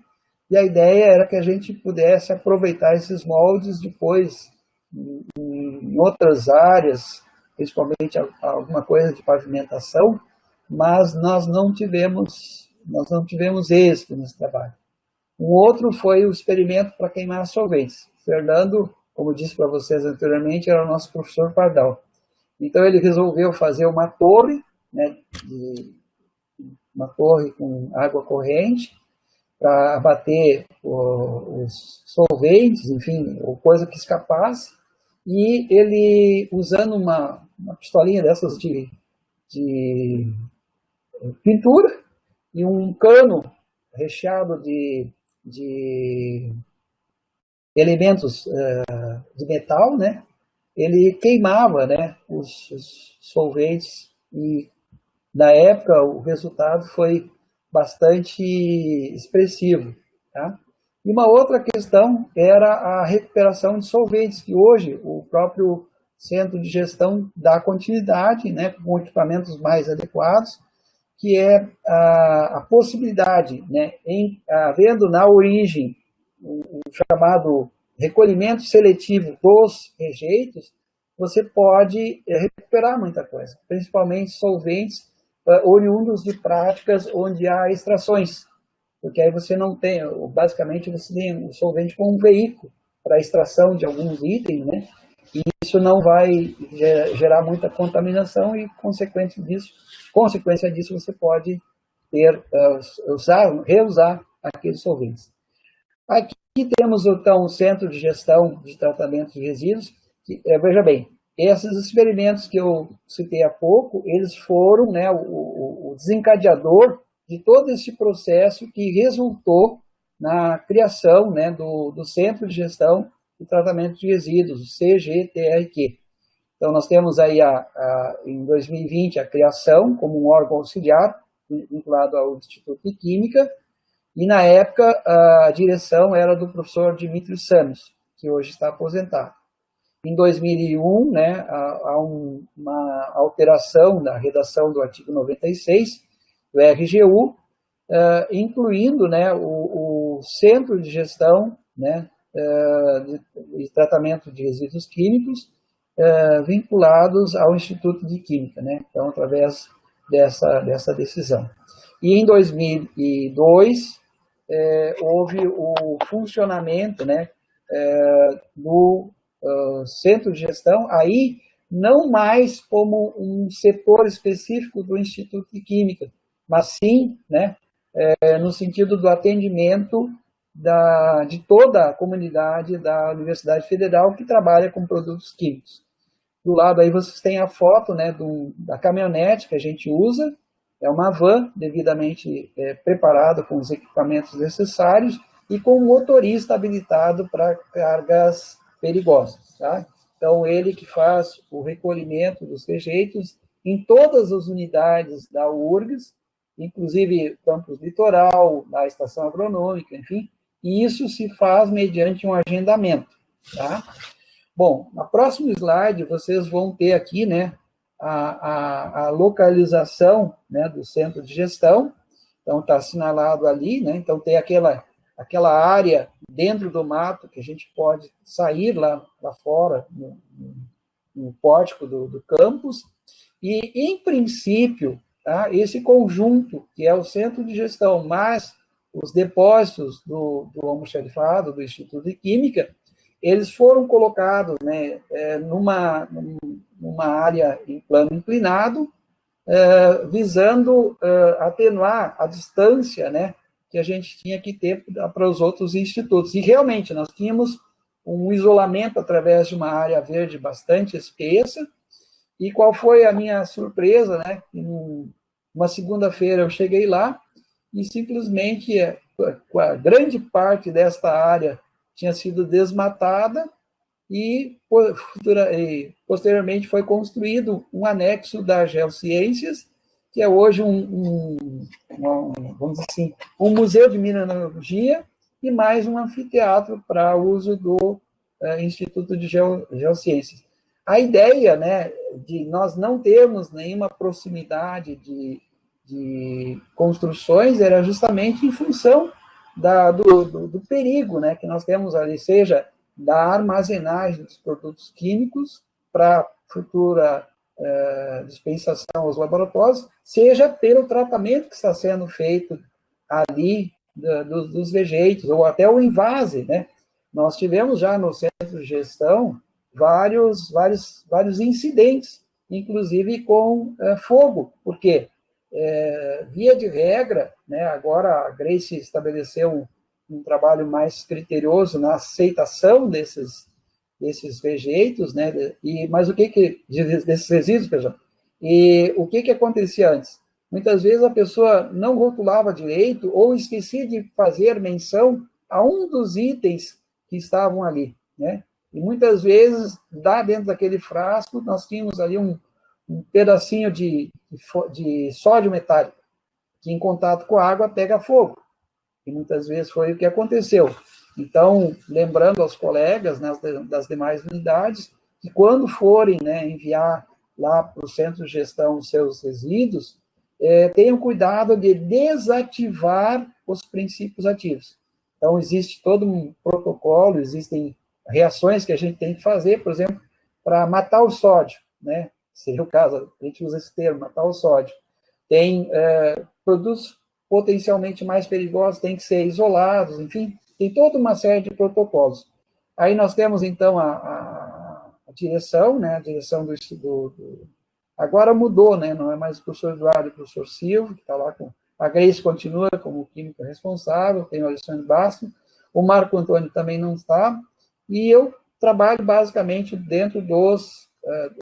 e a ideia era que a gente pudesse aproveitar esses moldes depois em outras áreas, principalmente alguma coisa de pavimentação, mas nós não tivemos êxito nesse trabalho. Um outro foi o experimento para queimar solventes. Fernando, como disse para vocês anteriormente, era o nosso professor Pardal. Então ele resolveu fazer uma torre, né, uma torre com água corrente, para abater os solventes, enfim, ou coisa que escapasse, e ele, usando uma pistolinha dessas de pintura e um cano recheado de elementos de metal, né, ele queimava, né, os solventes, e na época o resultado foi bastante expressivo. Tá? E uma outra questão era a recuperação de solventes, que hoje o próprio centro de gestão dá continuidade, né, com equipamentos mais adequados, que é a possibilidade, né, havendo na origem o chamado recolhimento seletivo dos rejeitos, você pode recuperar muita coisa, principalmente solventes oriundos de práticas onde há extrações, porque aí você não tem, basicamente você tem o solvente como um veículo para a extração de alguns itens, né? E isso não vai gerar muita contaminação e, consequência disso você pode reusar aqueles solventes. Aqui temos, então, o Centro de Gestão de Tratamento de Resíduos, que, veja bem, esses experimentos que eu citei há pouco, eles foram, né, o desencadeador de todo esse processo que resultou na criação, né, do Centro de Gestão de Tratamento de Resíduos, o CGTRQ. Então, nós temos aí, em 2020, a criação como um órgão auxiliar, vinculado ao Instituto de Química, e, na época, a direção era do professor Dmitry Sanos, que hoje está aposentado. Em 2001, né, há uma alteração na redação do artigo 96 do RGU, incluindo, né, o Centro de Gestão, né, de Tratamento de Resíduos Químicos, vinculados ao Instituto de Química, né, então, através dessa decisão. E em 2002, houve o funcionamento, né, do centro de gestão, aí não mais como um setor específico do Instituto de Química, mas sim, né, no sentido do atendimento de toda a comunidade da Universidade Federal que trabalha com produtos químicos. Do lado aí vocês têm a foto, né, da caminhonete que a gente usa, é uma van devidamente preparada com os equipamentos necessários e com um motorista habilitado para cargas perigosas. Tá? Então, ele que faz o recolhimento dos rejeitos em todas as unidades da URGS, inclusive campus litoral, da estação agronômica, enfim, e isso se faz mediante um agendamento. Tá? Bom, no próximo slide, vocês vão ter aqui, né, a localização, né, do centro de gestão. Então, está assinalado ali, né, então tem aquela área dentro do mato que a gente pode sair lá fora, no pórtico do campus, e, em princípio, tá, esse conjunto, que é o centro de gestão, mais os depósitos do almoxarifado, do Instituto de Química, eles foram colocados, né, numa área em plano inclinado, visando atenuar a distância, né, que a gente tinha que ter para os outros institutos. E, realmente, nós tínhamos um isolamento através de uma área verde bastante espessa. E qual foi a minha surpresa, né? Uma segunda-feira eu cheguei lá e simplesmente a grande parte desta área tinha sido desmatada e posteriormente foi construído um anexo da Geociências, que é hoje vamos dizer assim, um museu de mineralogia e mais um anfiteatro para uso do Instituto de Geociências. A ideia, né, de nós não termos nenhuma proximidade de construções era justamente em função do perigo, né, que nós temos ali, seja da armazenagem dos produtos químicos para futura dispensação aos laboratórios, seja pelo tratamento que está sendo feito ali dos rejeitos, ou até o invase, né? Nós tivemos já no centro de gestão vários incidentes, inclusive com fogo, porque, via de regra, né, agora a Grace estabeleceu um trabalho mais criterioso na aceitação desses rejeitos, né? Mas o que desses resíduos, pessoal? E o que acontecia antes? Muitas vezes a pessoa não rotulava direito ou esquecia de fazer menção a um dos itens que estavam ali, né? E muitas vezes, dentro daquele frasco, nós tínhamos ali um pedacinho de sódio metálico, que em contato com a água pega fogo. E muitas vezes foi o que aconteceu. Então, lembrando aos colegas, né, das demais unidades, que quando forem, né, enviar lá para o centro de gestão os seus resíduos, tenham cuidado de desativar os princípios ativos. Então, existe todo um protocolo, existem reações que a gente tem que fazer, por exemplo, para matar o sódio, né? Seria o caso, a gente usa esse termo, matar o sódio. Tem produtos potencialmente mais perigosos, têm que ser isolados, enfim, tem toda uma série de protocolos. Aí nós temos, então, a direção, né, a direção agora mudou, né, não é mais o professor Eduardo e o professor Silvio, que está lá com... A Grace continua como química responsável, tem o Alexandre Basto, o Marco Antônio também não está, e eu trabalho basicamente dentro do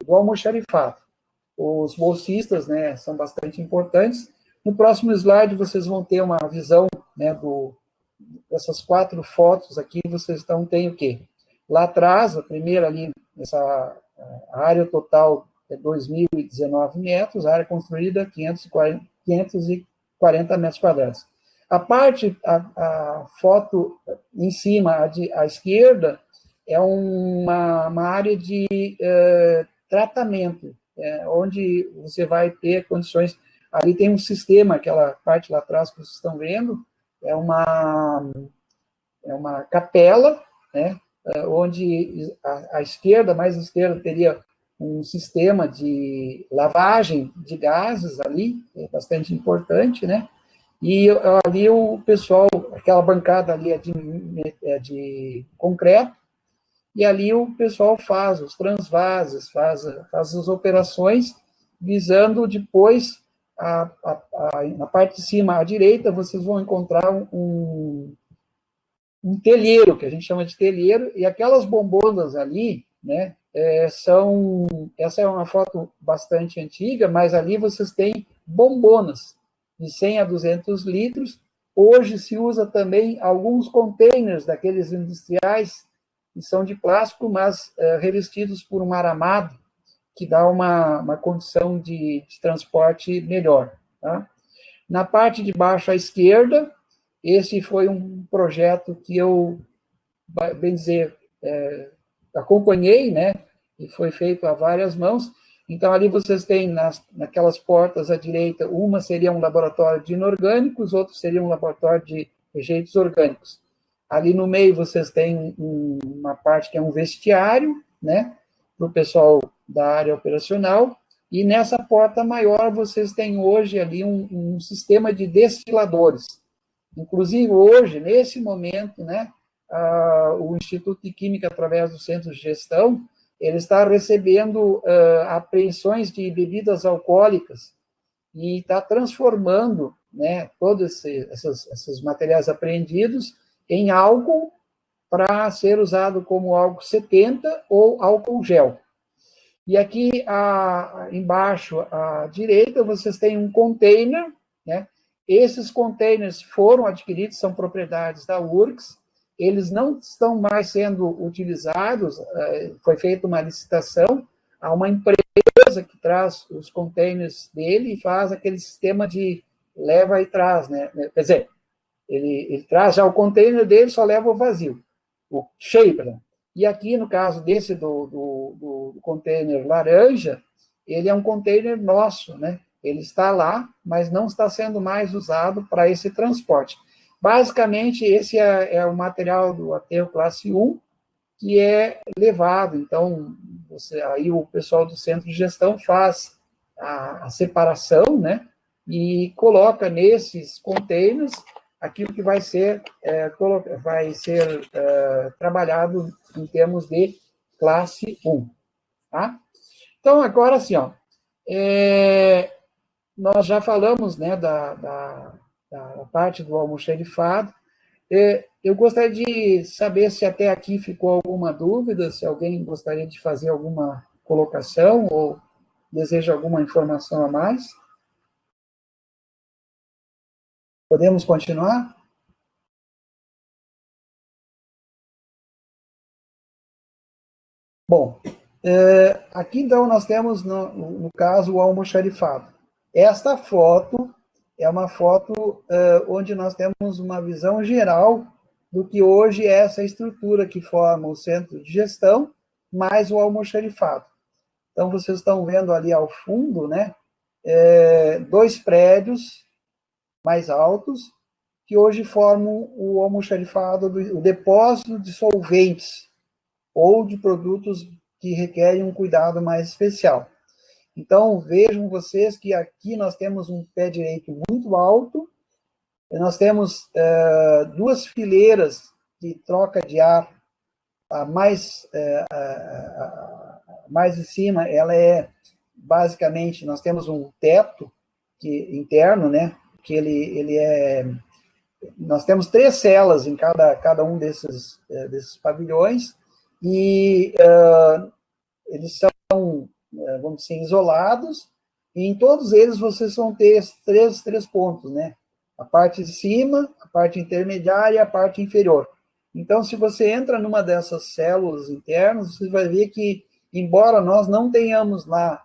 almoxarifado. Os bolsistas, né, são bastante importantes. No próximo slide, vocês vão ter uma visão, né, dessas 4 fotos aqui, vocês têm o quê? Lá atrás, a primeira ali, a área total é 2.019 metros, a área construída 540 metros quadrados. A foto em cima, à esquerda, é uma área de tratamento, onde você vai ter condições. Ali tem um sistema, aquela parte lá atrás que vocês estão vendo, é uma capela, né, onde à esquerda, mais à esquerda, teria um sistema de lavagem de gases ali, é bastante importante, né? E ali o pessoal, aquela bancada ali é de concreto, e ali o pessoal faz os transvases, faz as operações, visando depois, na parte de cima à direita, vocês vão encontrar um telheiro, que a gente chama de telheiro, e aquelas bombonas ali, né, essa é uma foto bastante antiga, mas ali vocês têm bombonas de 100 a 200 litros. Hoje se usa também alguns containers daqueles industriais, que são de plástico, mas revestidos por um aramado, que dá uma condição de transporte melhor. Tá? Na parte de baixo à esquerda, esse foi um projeto que eu, bem dizer, acompanhei, né? E foi feito a várias mãos. Então, ali vocês têm, naquelas portas à direita, uma seria um laboratório de inorgânicos, outro seria um laboratório de rejeitos orgânicos. Ali no meio vocês têm uma parte que é um vestiário, né? Para o pessoal da área operacional. E nessa porta maior vocês têm hoje ali um sistema de destiladores. Inclusive, hoje, nesse momento, né, o Instituto de Química, através do Centro de Gestão, ele está recebendo apreensões de bebidas alcoólicas e está transformando, né, todos esses materiais apreendidos em álcool para ser usado como álcool 70 ou álcool gel. E aqui embaixo, à direita, vocês têm um container, né? Esses containers foram adquiridos, são propriedades da URGS. eles não estão mais sendo utilizados, foi feita uma licitação a uma empresa que traz os containers dele e faz aquele sistema de leva e traz, né? Quer dizer, ele traz já o container dele, só leva o vazio, o cheio, perdão. E aqui, no caso desse do container laranja, ele é um container nosso, né? Ele está lá, mas não está sendo mais usado para esse transporte. Basicamente, esse é o material do aterro classe 1, que é levado. Então, aí o pessoal do centro de gestão faz a separação, né? E coloca nesses containers aquilo que vai ser, trabalhado em termos de classe 1. Tá? Então, agora, assim, ó, nós já falamos, né, da parte do almoxerifado. Eu gostaria de saber se até aqui ficou alguma dúvida, se alguém gostaria de fazer alguma colocação ou deseja alguma informação a mais. Podemos continuar? Bom, aqui então nós temos, no caso, o almoxarifado. Esta foto é uma foto onde nós temos uma visão geral do que hoje é essa estrutura que forma o centro de gestão, mais o almoxarifado. Então, vocês estão vendo ali ao fundo, né, dois prédios mais altos, que hoje formam o almoxarifado, o depósito de solventes, ou de produtos que requerem um cuidado mais especial. Então, vejam vocês que aqui nós temos um pé direito muito alto, nós temos duas fileiras de troca de ar, a mais em cima, ela é, basicamente, nós temos um teto interno, né, que ele é... Nós temos 3 celas em cada um desses pavilhões, e eles são, vamos dizer, isolados, e em todos eles vocês vão ter três pontos, né? A parte de cima, a parte intermediária e a parte inferior. Então, se você entra numa dessas células internas, você vai ver que, embora nós não tenhamos lá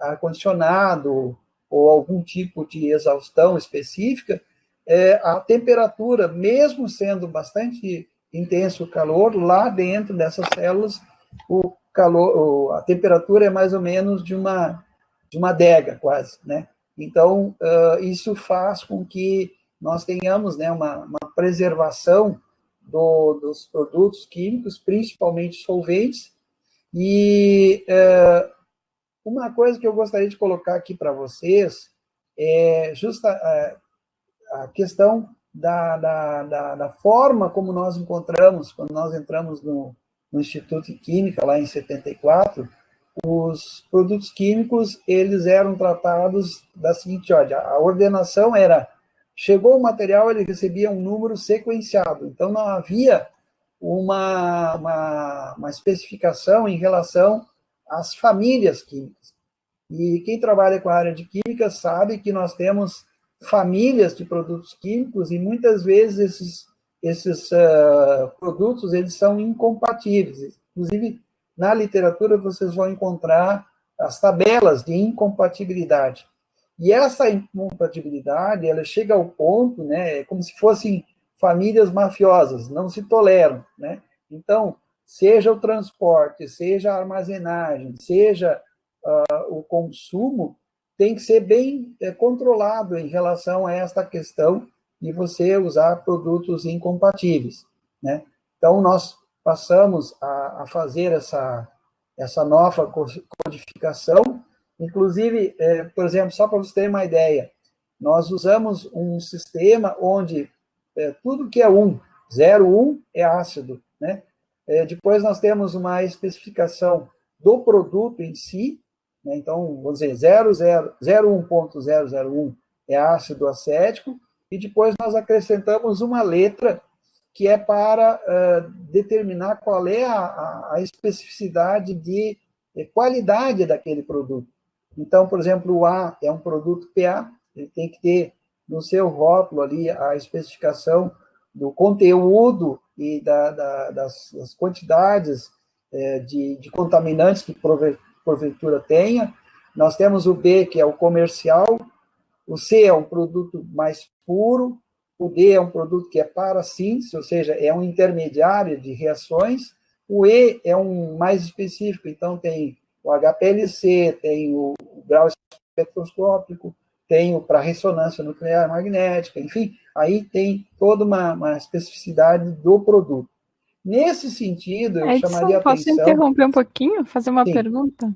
ar-condicionado ou algum tipo de exaustão específica, a temperatura, mesmo sendo bastante intenso o calor, lá dentro dessas células, o calor, a temperatura é mais ou menos de uma adega, quase, né? Então, isso faz com que nós tenhamos, né, uma preservação dos produtos químicos, principalmente solventes. E uma coisa que eu gostaria de colocar aqui para vocês é justa a questão da forma como nós encontramos, quando nós entramos no Instituto de Química, lá em 74, os produtos químicos, eles eram tratados da seguinte ordem: a ordenação era, chegou o material, ele recebia um número sequenciado, então não havia uma especificação em relação às famílias químicas. E quem trabalha com a área de química sabe que nós temos famílias de produtos químicos e muitas vezes esses produtos eles são incompatíveis. Inclusive, na literatura, vocês vão encontrar as tabelas de incompatibilidade. E essa incompatibilidade, ela chega ao ponto, né, como se fossem famílias mafiosas, não se toleram, né? Então, seja o transporte, seja a armazenagem, seja o consumo, tem que ser bem controlado em relação a esta questão de você usar produtos incompatíveis, né? Então, nós passamos a fazer essa nova codificação, inclusive, por exemplo, só para vocês terem uma ideia, nós usamos um sistema onde tudo que é 0,1 é ácido, né? Depois nós temos uma especificação do produto em si, né? Então, vamos dizer, 0,1.001 é ácido acético, e depois nós acrescentamos uma letra que é para determinar qual é a especificidade de qualidade daquele produto. Então, por exemplo, o A é um produto PA, ele tem que ter no seu rótulo ali a especificação do conteúdo e das quantidades de contaminantes que porventura tenha. Nós temos o B, que é o comercial, o C é um produto mais puro, o D é um produto que é para síntese, ou seja, é um intermediário de reações, o E é um mais específico, então tem o HPLC, tem o grau espectroscópico, tem o para ressonância nuclear magnética, enfim, aí tem toda uma especificidade do produto. Nesse sentido, eu chamaria Edson, a posso atenção... interromper um pouquinho? Fazer uma Sim, pergunta?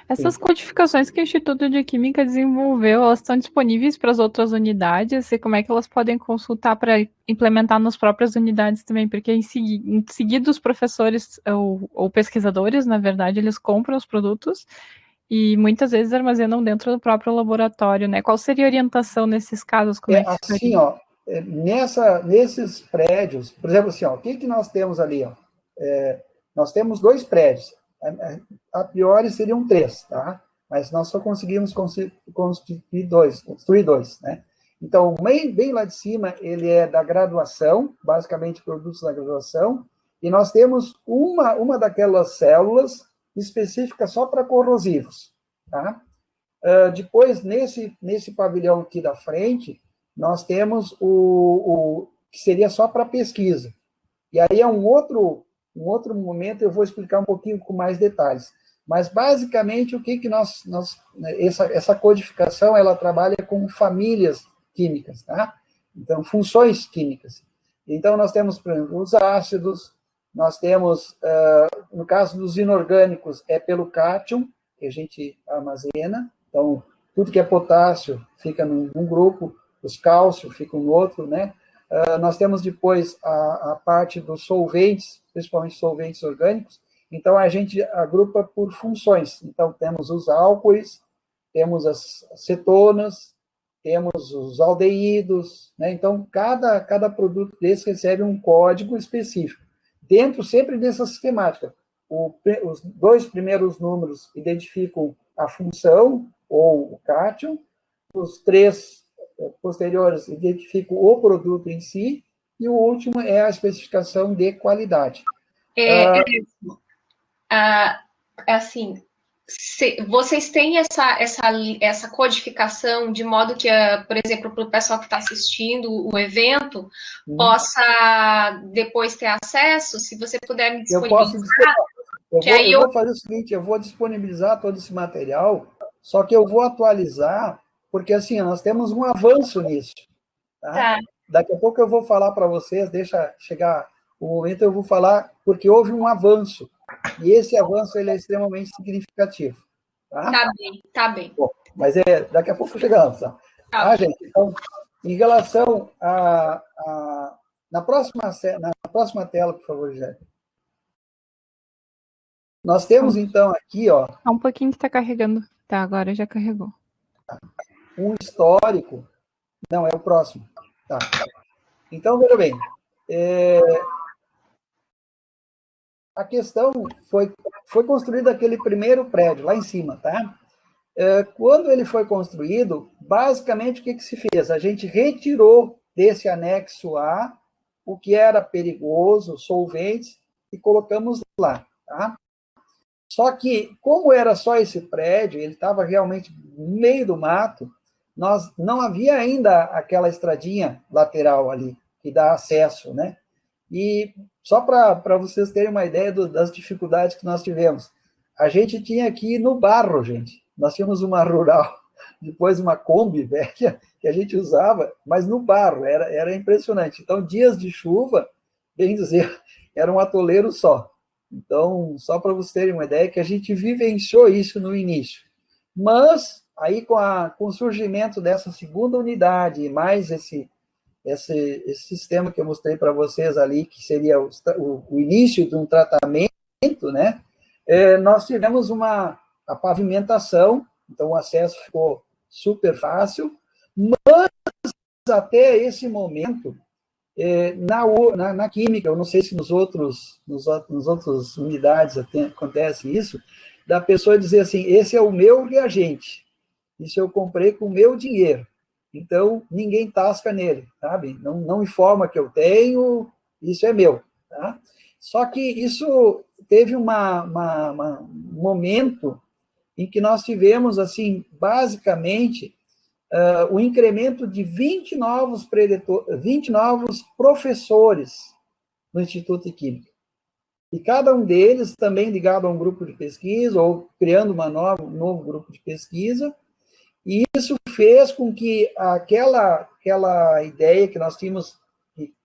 Essas sim. codificações que o Instituto de Química desenvolveu, elas estão disponíveis para as outras unidades? E como é que elas podem consultar para implementar nas próprias unidades também? Porque em seguida os professores ou pesquisadores, na verdade, eles compram os produtos e muitas vezes armazenam dentro do próprio laboratório, né? Qual seria a orientação nesses casos? Como é que Assim, ficaria? ó, nesses prédios, por exemplo, assim, ó, o que nós temos ali? Ó? Nós temos 2 prédios, a priori seriam 3, tá? Mas nós só conseguimos construir dois, né? Então, bem lá de cima, ele é da graduação, basicamente produtos da graduação, e nós temos uma daquelas células específica só para corrosivos, tá? Depois, nesse pavilhão aqui da frente, nós temos o que seria só para pesquisa. E aí é um outro momento, eu vou explicar um pouquinho com mais detalhes. Mas, basicamente, o que essa codificação, ela trabalha com famílias químicas, tá? Então, funções químicas. Então, nós temos, por exemplo, os ácidos, nós temos, no caso dos inorgânicos, é pelo cátion, que a gente armazena. Então, tudo que é potássio fica num grupo, os cálcio ficam no outro, né? Nós temos depois a parte dos solventes, principalmente solventes orgânicos, então a gente agrupa por funções. Então, temos os álcoois, temos as cetonas, temos os aldeídos, né? Então, cada produto desse recebe um código específico, dentro sempre dessa sistemática. Os 2 primeiros números identificam a função, ou o cátion, os 3 posteriores identificam o produto em si, e o último é a especificação de qualidade. Assim, vocês têm essa codificação de modo que, por exemplo, para o pessoal que está assistindo o evento possa depois ter acesso, se você puder me disponibilizar. Eu vou fazer o seguinte, eu vou disponibilizar todo esse material, só que eu vou atualizar, porque assim, nós temos um avanço nisso. Tá? Daqui a pouco eu vou falar para vocês, deixa chegar o momento, eu vou falar, porque houve um avanço, e esse avanço ele é extremamente significativo. Tá? Tá bem. Bom, mas daqui a pouco chegamos. Tá, gente? Então, em relação na próxima tela, por favor, Jé. Nós temos, então, aqui, ó... Há um pouquinho que está carregando. Tá, agora já carregou. Um histórico. Não, é o próximo. Tá. Então, veja bem. A questão foi construído aquele primeiro prédio, lá em cima, tá? Quando ele foi construído, basicamente, o que se fez? A gente retirou desse anexo A o que era perigoso, solventes, e colocamos lá, tá? Só que, como era só esse prédio, ele estava realmente no meio do mato, não havia ainda aquela estradinha lateral ali, que dá acesso, né? E só para vocês terem uma ideia das dificuldades que nós tivemos, a gente tinha que ir no barro, gente. Nós tínhamos uma rural, depois uma Kombi velha, que a gente usava, mas no barro, era impressionante. Então, dias de chuva, bem dizer, era um atoleiro só. Então, só para vocês terem uma ideia, que a gente vivenciou isso no início. Mas, aí com o surgimento dessa segunda unidade, mais esse sistema que eu mostrei para vocês ali, que seria o início de um tratamento, né? Nós tivemos a pavimentação, então o acesso ficou super fácil, mas até esse momento, na química, eu não sei se nos outros unidades acontece isso, da pessoa dizer assim, esse é o meu reagente, isso eu comprei com o meu dinheiro. então ninguém tasca nele, sabe? Não informa que eu tenho, isso é meu, tá? Só que isso teve um momento em que nós tivemos, assim, basicamente, o incremento de 20 novos professores no Instituto de Química. E cada um deles também ligado a um grupo de pesquisa, ou criando um novo grupo de pesquisa, e isso fez com que aquela ideia que nós tínhamos,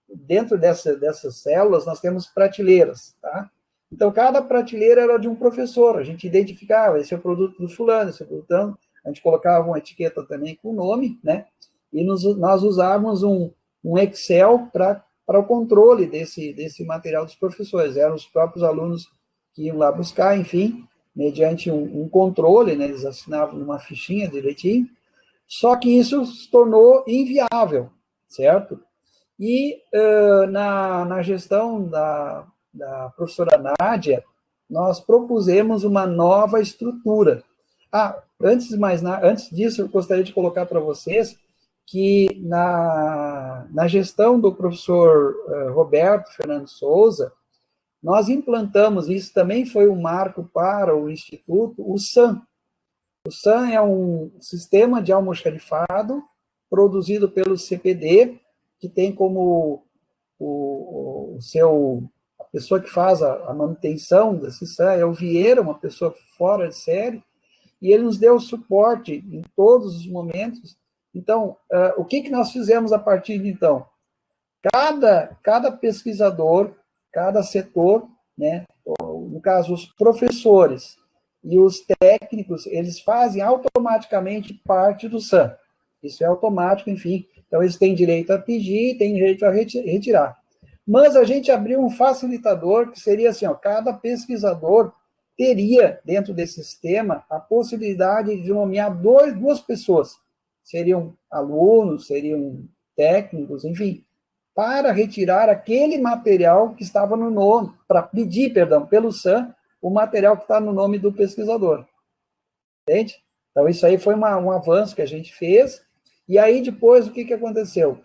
dentro dessas células, nós temos prateleiras, tá? Então, cada prateleira era de um professor, a gente identificava, esse é o produto do fulano, esse é o produto, a gente colocava uma etiqueta também com o nome, né? E nós usávamos um Excel para o controle desse material dos professores, eram os próprios alunos que iam lá buscar, enfim, mediante um controle, né? Eles assinavam numa fichinha direitinho, só que isso se tornou inviável, certo? E na gestão da professora Nádia, nós propusemos uma nova estrutura. Antes disso, eu gostaria de colocar para vocês que na gestão do professor Roberto Fernando Souza, nós implantamos, isso também foi um marco para o Instituto, o SAM. O SAM é um sistema de almoxarifado produzido pelo CPD, que tem como a pessoa que faz a manutenção desse SAM é o Vieira, uma pessoa fora de série, e ele nos deu suporte em todos os momentos. Então, o que nós fizemos a partir de então? Cada pesquisador, cada setor, né, no caso, os professores e os técnicos, eles fazem automaticamente parte do SAM. Isso é automático, enfim. Então, eles têm direito a pedir, têm direito a retirar. Mas a gente abriu um facilitador, que seria assim, cada pesquisador teria, dentro desse sistema, a possibilidade de nomear duas pessoas. Seriam alunos, seriam técnicos, enfim, para retirar aquele material que estava no nome, para pedir, perdão, pelo SAM, o material que está no nome do pesquisador. Entende? Então, isso aí foi um avanço que a gente fez. E aí, depois, o que aconteceu?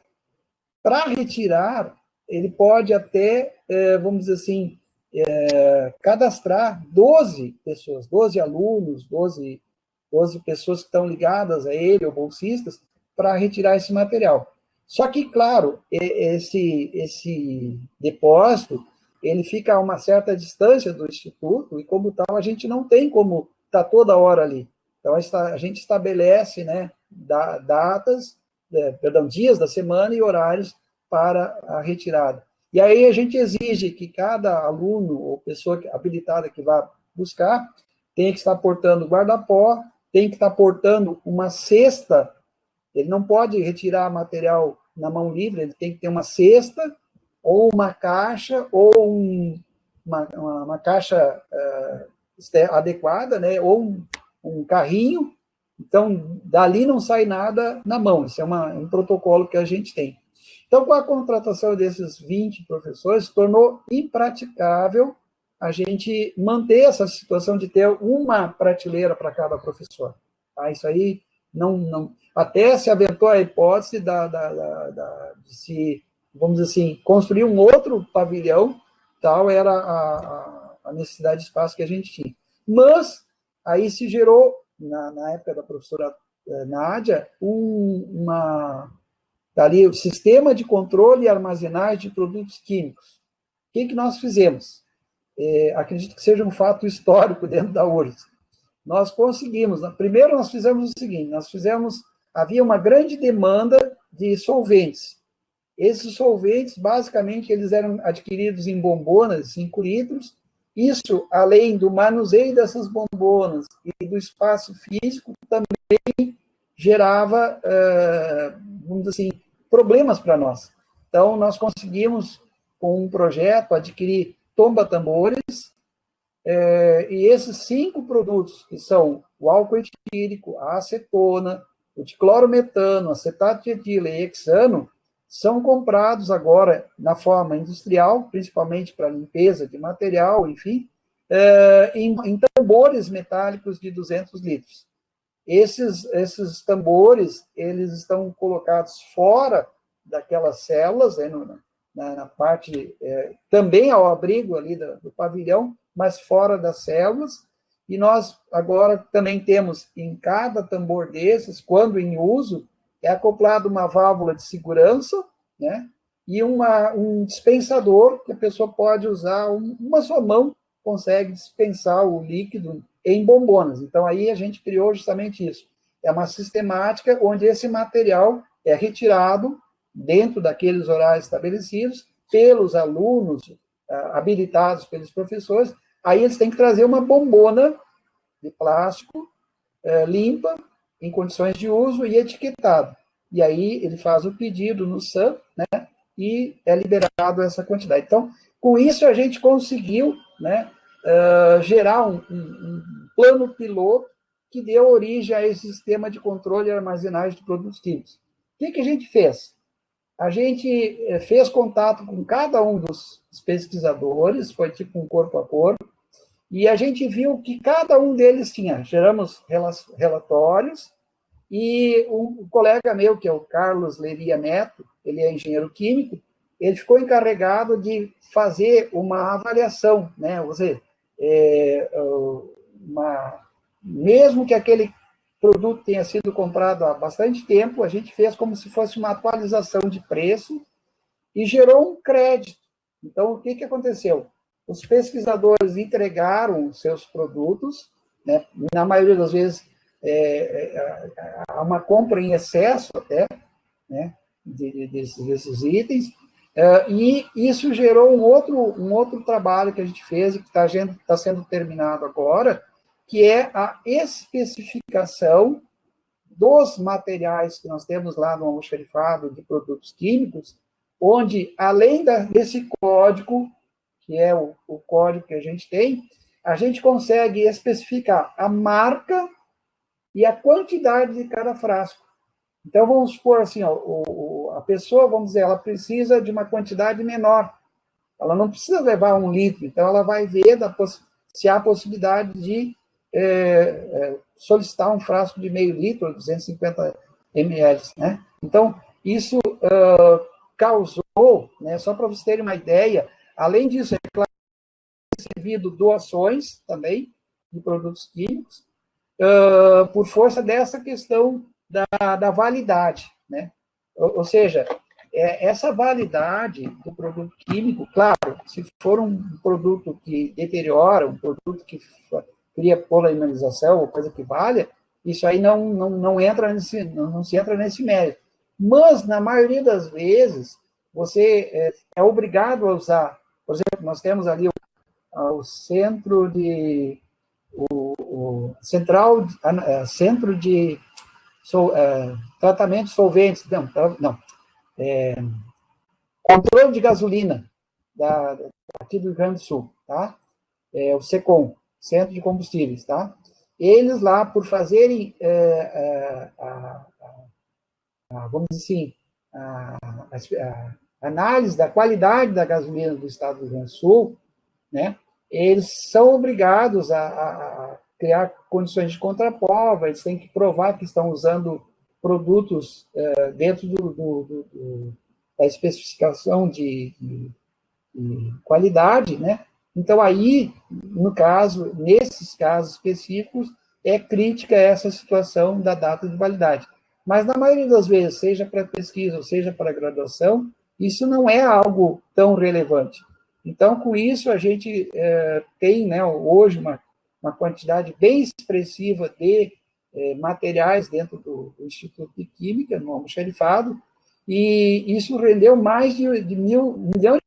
Para retirar, ele pode até, vamos dizer assim, cadastrar 12 pessoas, 12 alunos, 12 pessoas que estão ligadas a ele, ou bolsistas, para retirar esse material. Só que, claro, esse depósito, ele fica a uma certa distância do Instituto, e como tal, a gente não tem como estar toda hora ali. Então, a gente estabelece, né, dias da semana e horários para a retirada. E aí a gente exige que cada aluno ou pessoa habilitada que vá buscar tem que estar portando guarda-pó, tem que estar portando uma cesta. Ele não pode retirar material na mão livre, ele tem que ter uma cesta, ou uma caixa, ou uma caixa adequada, né? Ou um carrinho. Então, dali não sai nada na mão. Isso é um protocolo que a gente tem. Então, com a contratação desses 20 professores, tornou impraticável a gente manter essa situação de ter uma prateleira para cada professor. Tá? Isso aí não até se aventou a hipótese de se, vamos dizer assim, construir um outro pavilhão, tal era a necessidade de espaço que a gente tinha. Mas aí se gerou, na época da professora Nádia, ali o sistema de controle e armazenagem de produtos químicos. O que nós fizemos? Acredito que seja um fato histórico dentro da URGS. Nós conseguimos, primeiro nós fizemos o seguinte, havia uma grande demanda de solventes. Esses solventes, basicamente, eles eram adquiridos em bombonas, 5 litros. Isso, além do manuseio dessas bombonas e do espaço físico, também gerava, vamos dizer assim, problemas para nós. Então, nós conseguimos, com um projeto, adquirir tomba-tambores, e esses 5 produtos, que são o álcool etílico, a acetona, o diclorometano, acetato de etila e hexano, são comprados agora na forma industrial, principalmente para limpeza de material, enfim, em tambores metálicos de 200 litros. esses tambores, eles estão colocados fora daquelas células, né, na parte, também ao abrigo ali do pavilhão, mas fora das células, e nós agora também temos em cada tambor desses, quando em uso, é acoplado uma válvula de segurança, né, e um dispensador que a pessoa pode usar, uma só mão consegue dispensar o líquido em bombonas. Então, aí a gente criou justamente isso. É uma sistemática onde esse material é retirado dentro daqueles horários estabelecidos pelos alunos, habilitados pelos professores. Aí eles têm que trazer uma bombona de plástico limpa, em condições de uso e etiquetado. E aí ele faz o pedido no SAM, né, e é liberado essa quantidade. Então, com isso a gente conseguiu, né, gerar um plano piloto que deu origem a esse sistema de controle e armazenagem de produtos químicos. O que a gente fez? A gente fez contato com cada um dos pesquisadores, foi tipo um corpo a corpo, e a gente viu que cada um deles tinha, geramos relatórios, e um colega meu, que é o Carlos Leria Neto, ele é engenheiro químico, ele ficou encarregado de fazer uma avaliação, né? Ou seja, mesmo que aquele produto tenha sido comprado há bastante tempo, a gente fez como se fosse uma atualização de preço e gerou um crédito. Então, o que aconteceu? Os pesquisadores entregaram seus produtos, né? Na maioria das vezes, há uma compra em excesso até, né, desses itens, e isso gerou um outro trabalho que a gente fez e que está sendo terminado agora, que é a especificação dos materiais que nós temos lá no almoxarifado de produtos químicos, onde, além desse código, que é o código que a gente consegue especificar a marca e a quantidade de cada frasco. Então, vamos supor assim, a pessoa, vamos dizer, ela precisa de uma quantidade menor. Ela não precisa levar 1 litro, então ela vai ver se há possibilidade de solicitar um frasco de meio litro, 250 ml, né? Então, isso causou, né, só para vocês terem uma ideia, além disso, é claro, recebido doações também de produtos químicos, por força dessa questão da validade, né? Ou seja, essa validade do produto químico, claro, se for um produto que deteriora, um produto que cria polimerização ou coisa que valha, isso aí não se entra nesse mérito. Mas, na maioria das vezes, você é obrigado a usar, por exemplo, nós temos ali o centro de centro de tratamento de solventes, controle de gasolina aqui do Rio Grande do Sul, tá? O SECOM, Centro de Combustíveis, tá? Eles lá, por fazerem, vamos dizer assim, a análise da qualidade da gasolina do estado do Rio Grande do Sul, né? Eles são obrigados a criar condições de contraprova, eles têm que provar que estão usando produtos dentro da especificação de qualidade, né? Então, aí, nesses casos específicos, é crítica essa situação da data de validade. Mas, na maioria das vezes, seja para pesquisa ou seja para graduação, isso não é algo tão relevante. Então, com isso, a gente tem, né, hoje uma quantidade bem expressiva de materiais dentro do Instituto de Química, no almoxarifado, e isso rendeu mais de R$1 milhão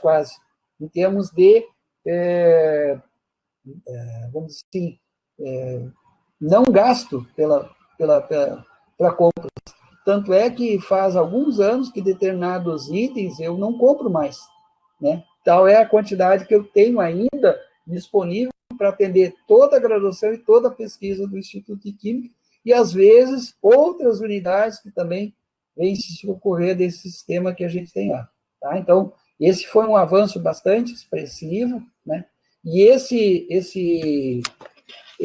quase, em termos de, vamos dizer assim, não gasto pela compra. Tanto é que faz alguns anos que determinados itens eu não compro mais, né? Tal é a quantidade que eu tenho ainda disponível para atender toda a graduação e toda a pesquisa do Instituto de Química, e, às vezes, outras unidades que também vêm se socorrer desse sistema que a gente tem lá. Tá? Então, esse foi um avanço bastante expressivo, né? E esse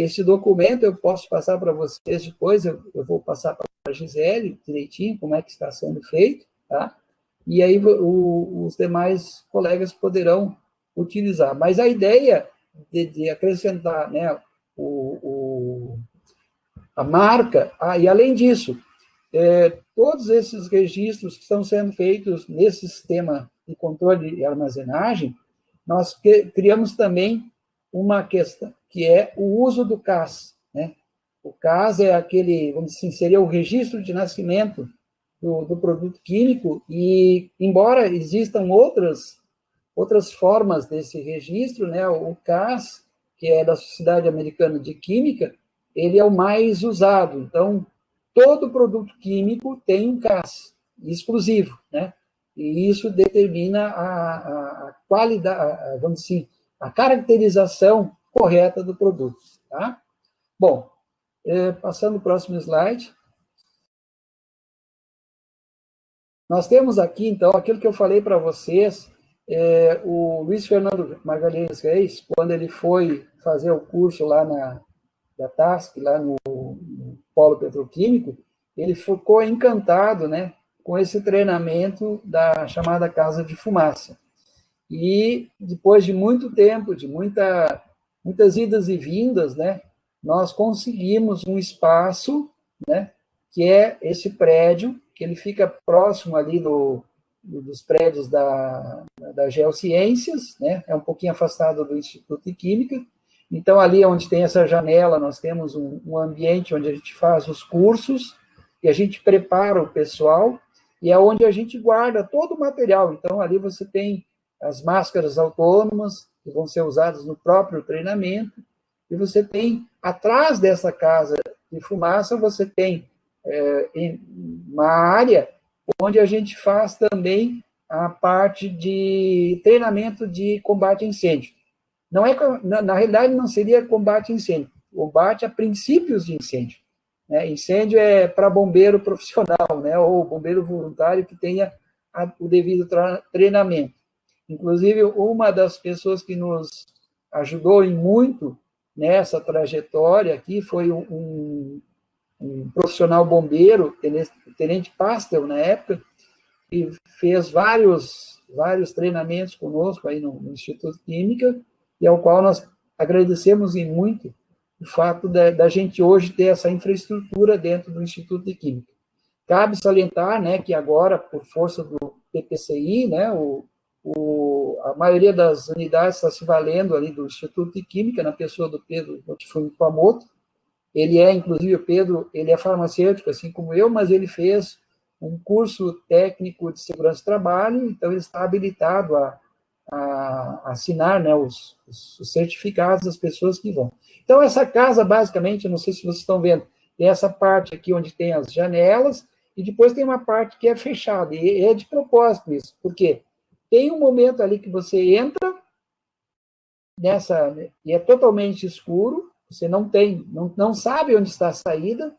esse documento eu posso passar para vocês depois, eu vou passar para a Gisele direitinho como é que está sendo feito, tá? E aí os demais colegas poderão utilizar. Mas a ideia de acrescentar, né, a marca, e além disso, todos esses registros que estão sendo feitos nesse sistema de controle e armazenagem, nós criamos também uma questão, que é o uso do CAS, né? O CAS é aquele, vamos dizer assim, seria o registro de nascimento do produto químico, e embora existam outras formas desse registro, né, o CAS, que é da Sociedade Americana de Química, ele é o mais usado. Então, todo produto químico tem um CAS exclusivo, né? E isso determina a qualidade, vamos dizer assim, a caracterização correta do produto, tá? Bom, passando o próximo slide. Nós temos aqui, então, aquilo que eu falei para vocês, o Luiz Fernando Magalhães Reis, quando ele foi fazer o curso lá da TASC, lá no Polo Petroquímico, ele ficou encantado, né, com esse treinamento da chamada Casa de Fumaça. E depois de muito tempo, de muitas idas e vindas, né, nós conseguimos um espaço, né, que é esse prédio, que ele fica próximo ali dos prédios da Geociências, né, é um pouquinho afastado do Instituto de Química. Então, ali onde tem essa janela, nós temos um ambiente onde a gente faz os cursos, e a gente prepara o pessoal, e é onde a gente guarda todo o material. Então, ali você tem as máscaras autônomas, que vão ser usadas no próprio treinamento, e você tem, atrás dessa casa de fumaça, você tem uma área onde a gente faz também a parte de treinamento de combate a incêndio. Não é, na realidade, não seria combate a incêndio, combate a princípios de incêndio. Né? Incêndio é para bombeiro profissional, né? Ou bombeiro voluntário que tenha o devido treinamento. Inclusive, uma das pessoas que nos ajudou em muito nessa trajetória aqui foi um profissional bombeiro, tenente Pastel, na época, que fez vários treinamentos conosco aí no Instituto de Química, e ao qual nós agradecemos em muito o fato da gente hoje ter essa infraestrutura dentro do Instituto de Química. Cabe salientar, né, que agora, por força do PPCI, né, a maioria das unidades está se valendo ali do Instituto de Química, na pessoa do Pedro Motifumi Kwamoto. Ele inclusive, o Pedro, ele é farmacêutico, assim como eu, mas ele fez um curso técnico de segurança do trabalho, então ele está habilitado a assinar, né, os certificados das pessoas que vão. Então, essa casa, basicamente, eu não sei se vocês estão vendo, tem essa parte aqui onde tem as janelas, e depois tem uma parte que é fechada, e é de propósito isso, porque tem um momento ali que você entra e é totalmente escuro, você não sabe onde está a saída,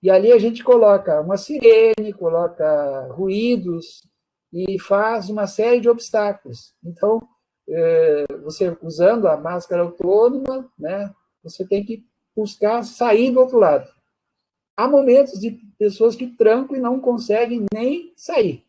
e ali a gente coloca uma sirene, coloca ruídos, e faz uma série de obstáculos. Então, você usando a máscara autônoma, né, você tem que buscar sair do outro lado. Há momentos de pessoas que trancam e não conseguem nem sair.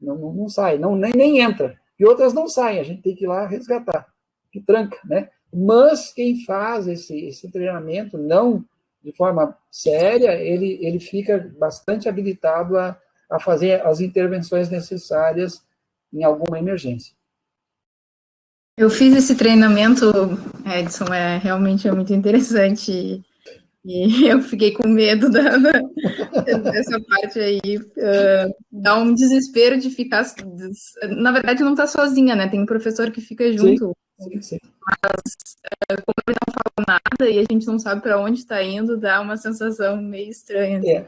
Não sai, nem entra. E outras não saem, a gente tem que ir lá resgatar, que tranca, né? Mas quem faz esse treinamento, não de forma séria, ele fica bastante habilitado a fazer as intervenções necessárias em alguma emergência. Eu fiz esse treinamento, Edson, realmente é muito interessante, e eu fiquei com medo dessa parte aí, dá um desespero de ficar, na verdade não tá sozinha, né, tem um professor que fica junto, sim. Mas como ele não fala nada e a gente não sabe para onde está indo, dá uma sensação meio estranha. Assim.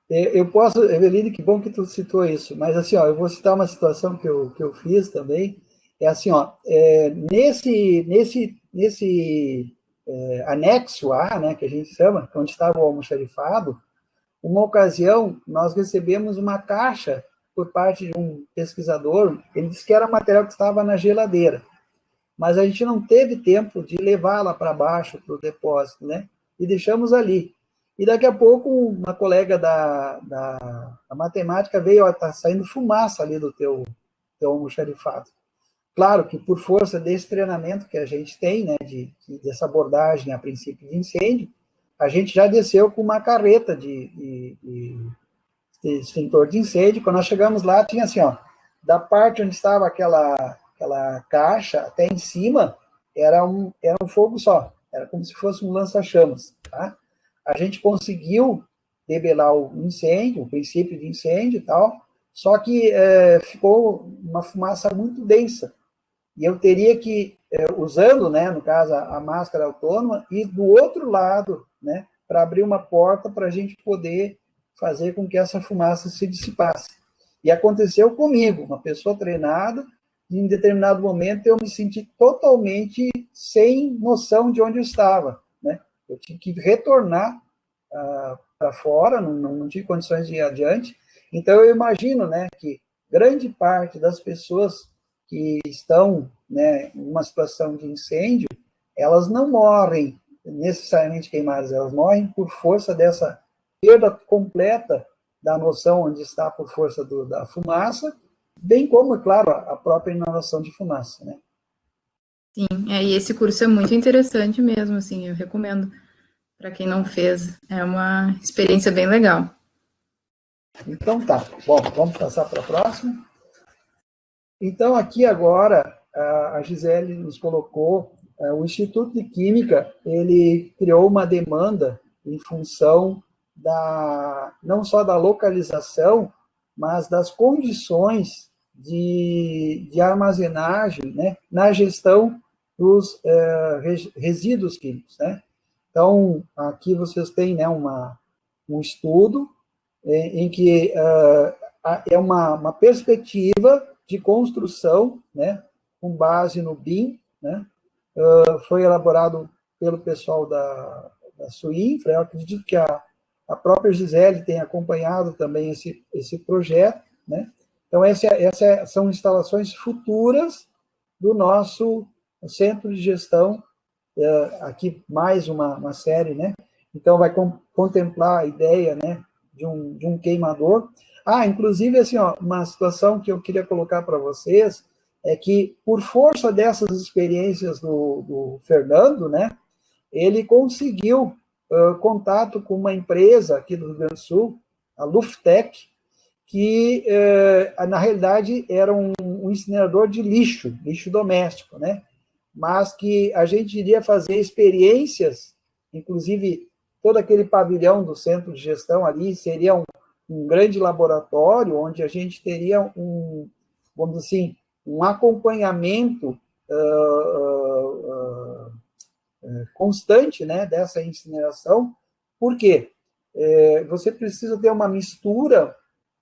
Eu posso, Eveline, que bom que tu citou isso, mas assim, ó, eu vou citar uma situação que eu fiz também, é assim, ó, nesse anexo A, né, que a gente chama, onde estava o almoxarifado, uma ocasião nós recebemos uma caixa por parte de um pesquisador, ele disse que era material que estava na geladeira. mas a gente não teve tempo de levá-la para baixo, para o depósito, né? E deixamos ali. E daqui a pouco, uma colega da matemática veio, está saindo fumaça ali do teu almoxarifado. Claro que por força desse treinamento que a gente tem, né, dessa abordagem a princípio de incêndio, a gente já desceu com uma carreta de extintor de incêndio. Quando nós chegamos lá, tinha assim, ó, da parte onde estava aquela caixa até em cima, era um fogo só, era como se fosse um lança-chamas, tá? A gente conseguiu debelar o incêndio, o princípio de incêndio e tal, só que ficou uma fumaça muito densa. E eu teria que, usando, né, no caso, a máscara autônoma, ir do outro lado, né, para abrir uma porta para a gente poder fazer com que essa fumaça se dissipasse. E aconteceu comigo, uma pessoa treinada, e em determinado momento eu me senti totalmente sem noção de onde eu estava, né? Eu tive que retornar para fora, não tive condições de ir adiante. Então eu imagino, né, que grande parte das pessoas que estão, né, em uma situação de incêndio, elas não morrem necessariamente queimadas, elas morrem por força dessa perda completa da noção onde está por força da fumaça, bem como, é claro, a própria inalação de fumaça, né? Sim, e esse curso é muito interessante mesmo, assim, eu recomendo para quem não fez, é uma experiência bem legal. Então tá, bom, vamos passar para a próxima. Então aqui agora a Gisele nos colocou, o Instituto de Química, ele criou uma demanda em função não só da localização, mas das condições de armazenagem, né, na gestão dos resíduos químicos, né? Então, aqui vocês têm, né, um estudo em que é uma perspectiva de construção, né, com base no BIM, né, foi elaborado pelo pessoal da Suinfra. Eu acredito que a própria Gisele tem acompanhado também esse projeto, né? Então, são instalações futuras do nosso centro de gestão, aqui mais uma série, né? Então, vai contemplar a ideia, né, de um queimador. Inclusive, assim, ó, uma situação que eu queria colocar para vocês é que, por força dessas experiências do Fernando, né, ele conseguiu contato com uma empresa aqui do Rio Grande do Sul, a Luftec, que, na realidade, era um incinerador de lixo doméstico, né? Mas que a gente iria fazer experiências, inclusive todo aquele pavilhão do centro de gestão ali seria um grande laboratório, onde a gente teria vamos dizer assim, um acompanhamento constante, né, dessa incineração. Por quê? Você precisa ter uma mistura,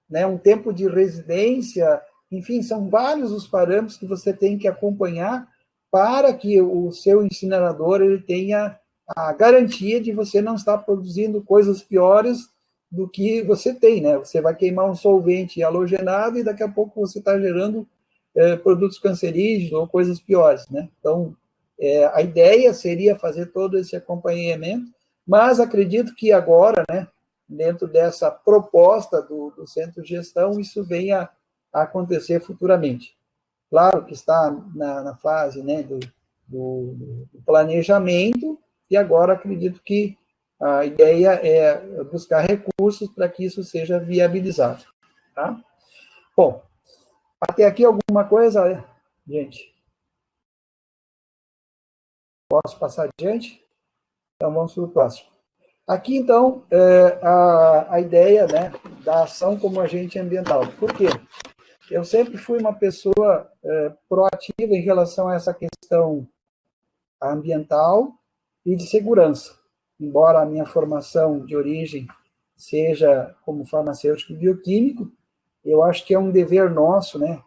né, um tempo de residência, enfim, são vários os parâmetros que você tem que acompanhar para que o seu incinerador ele tenha a garantia de você não estar produzindo coisas piores do que você tem, né? Você vai queimar um solvente halogenado e daqui a pouco você está gerando produtos cancerígenos ou coisas piores, né? Então, a ideia seria fazer todo esse acompanhamento, mas acredito que agora, né, dentro dessa proposta do centro de gestão, isso venha a acontecer futuramente. Claro que está na fase, né, do planejamento, e agora acredito que a ideia é buscar recursos para que isso seja viabilizado. Tá? Bom, até aqui alguma coisa, gente? Posso passar adiante? Então vamos para o próximo. Aqui, então, a ideia, né, da ação como agente ambiental. Por quê? Eu sempre fui uma pessoa proativa em relação a essa questão ambiental e de segurança. Embora a minha formação de origem seja como farmacêutico e bioquímico, eu acho que é um dever nosso, né,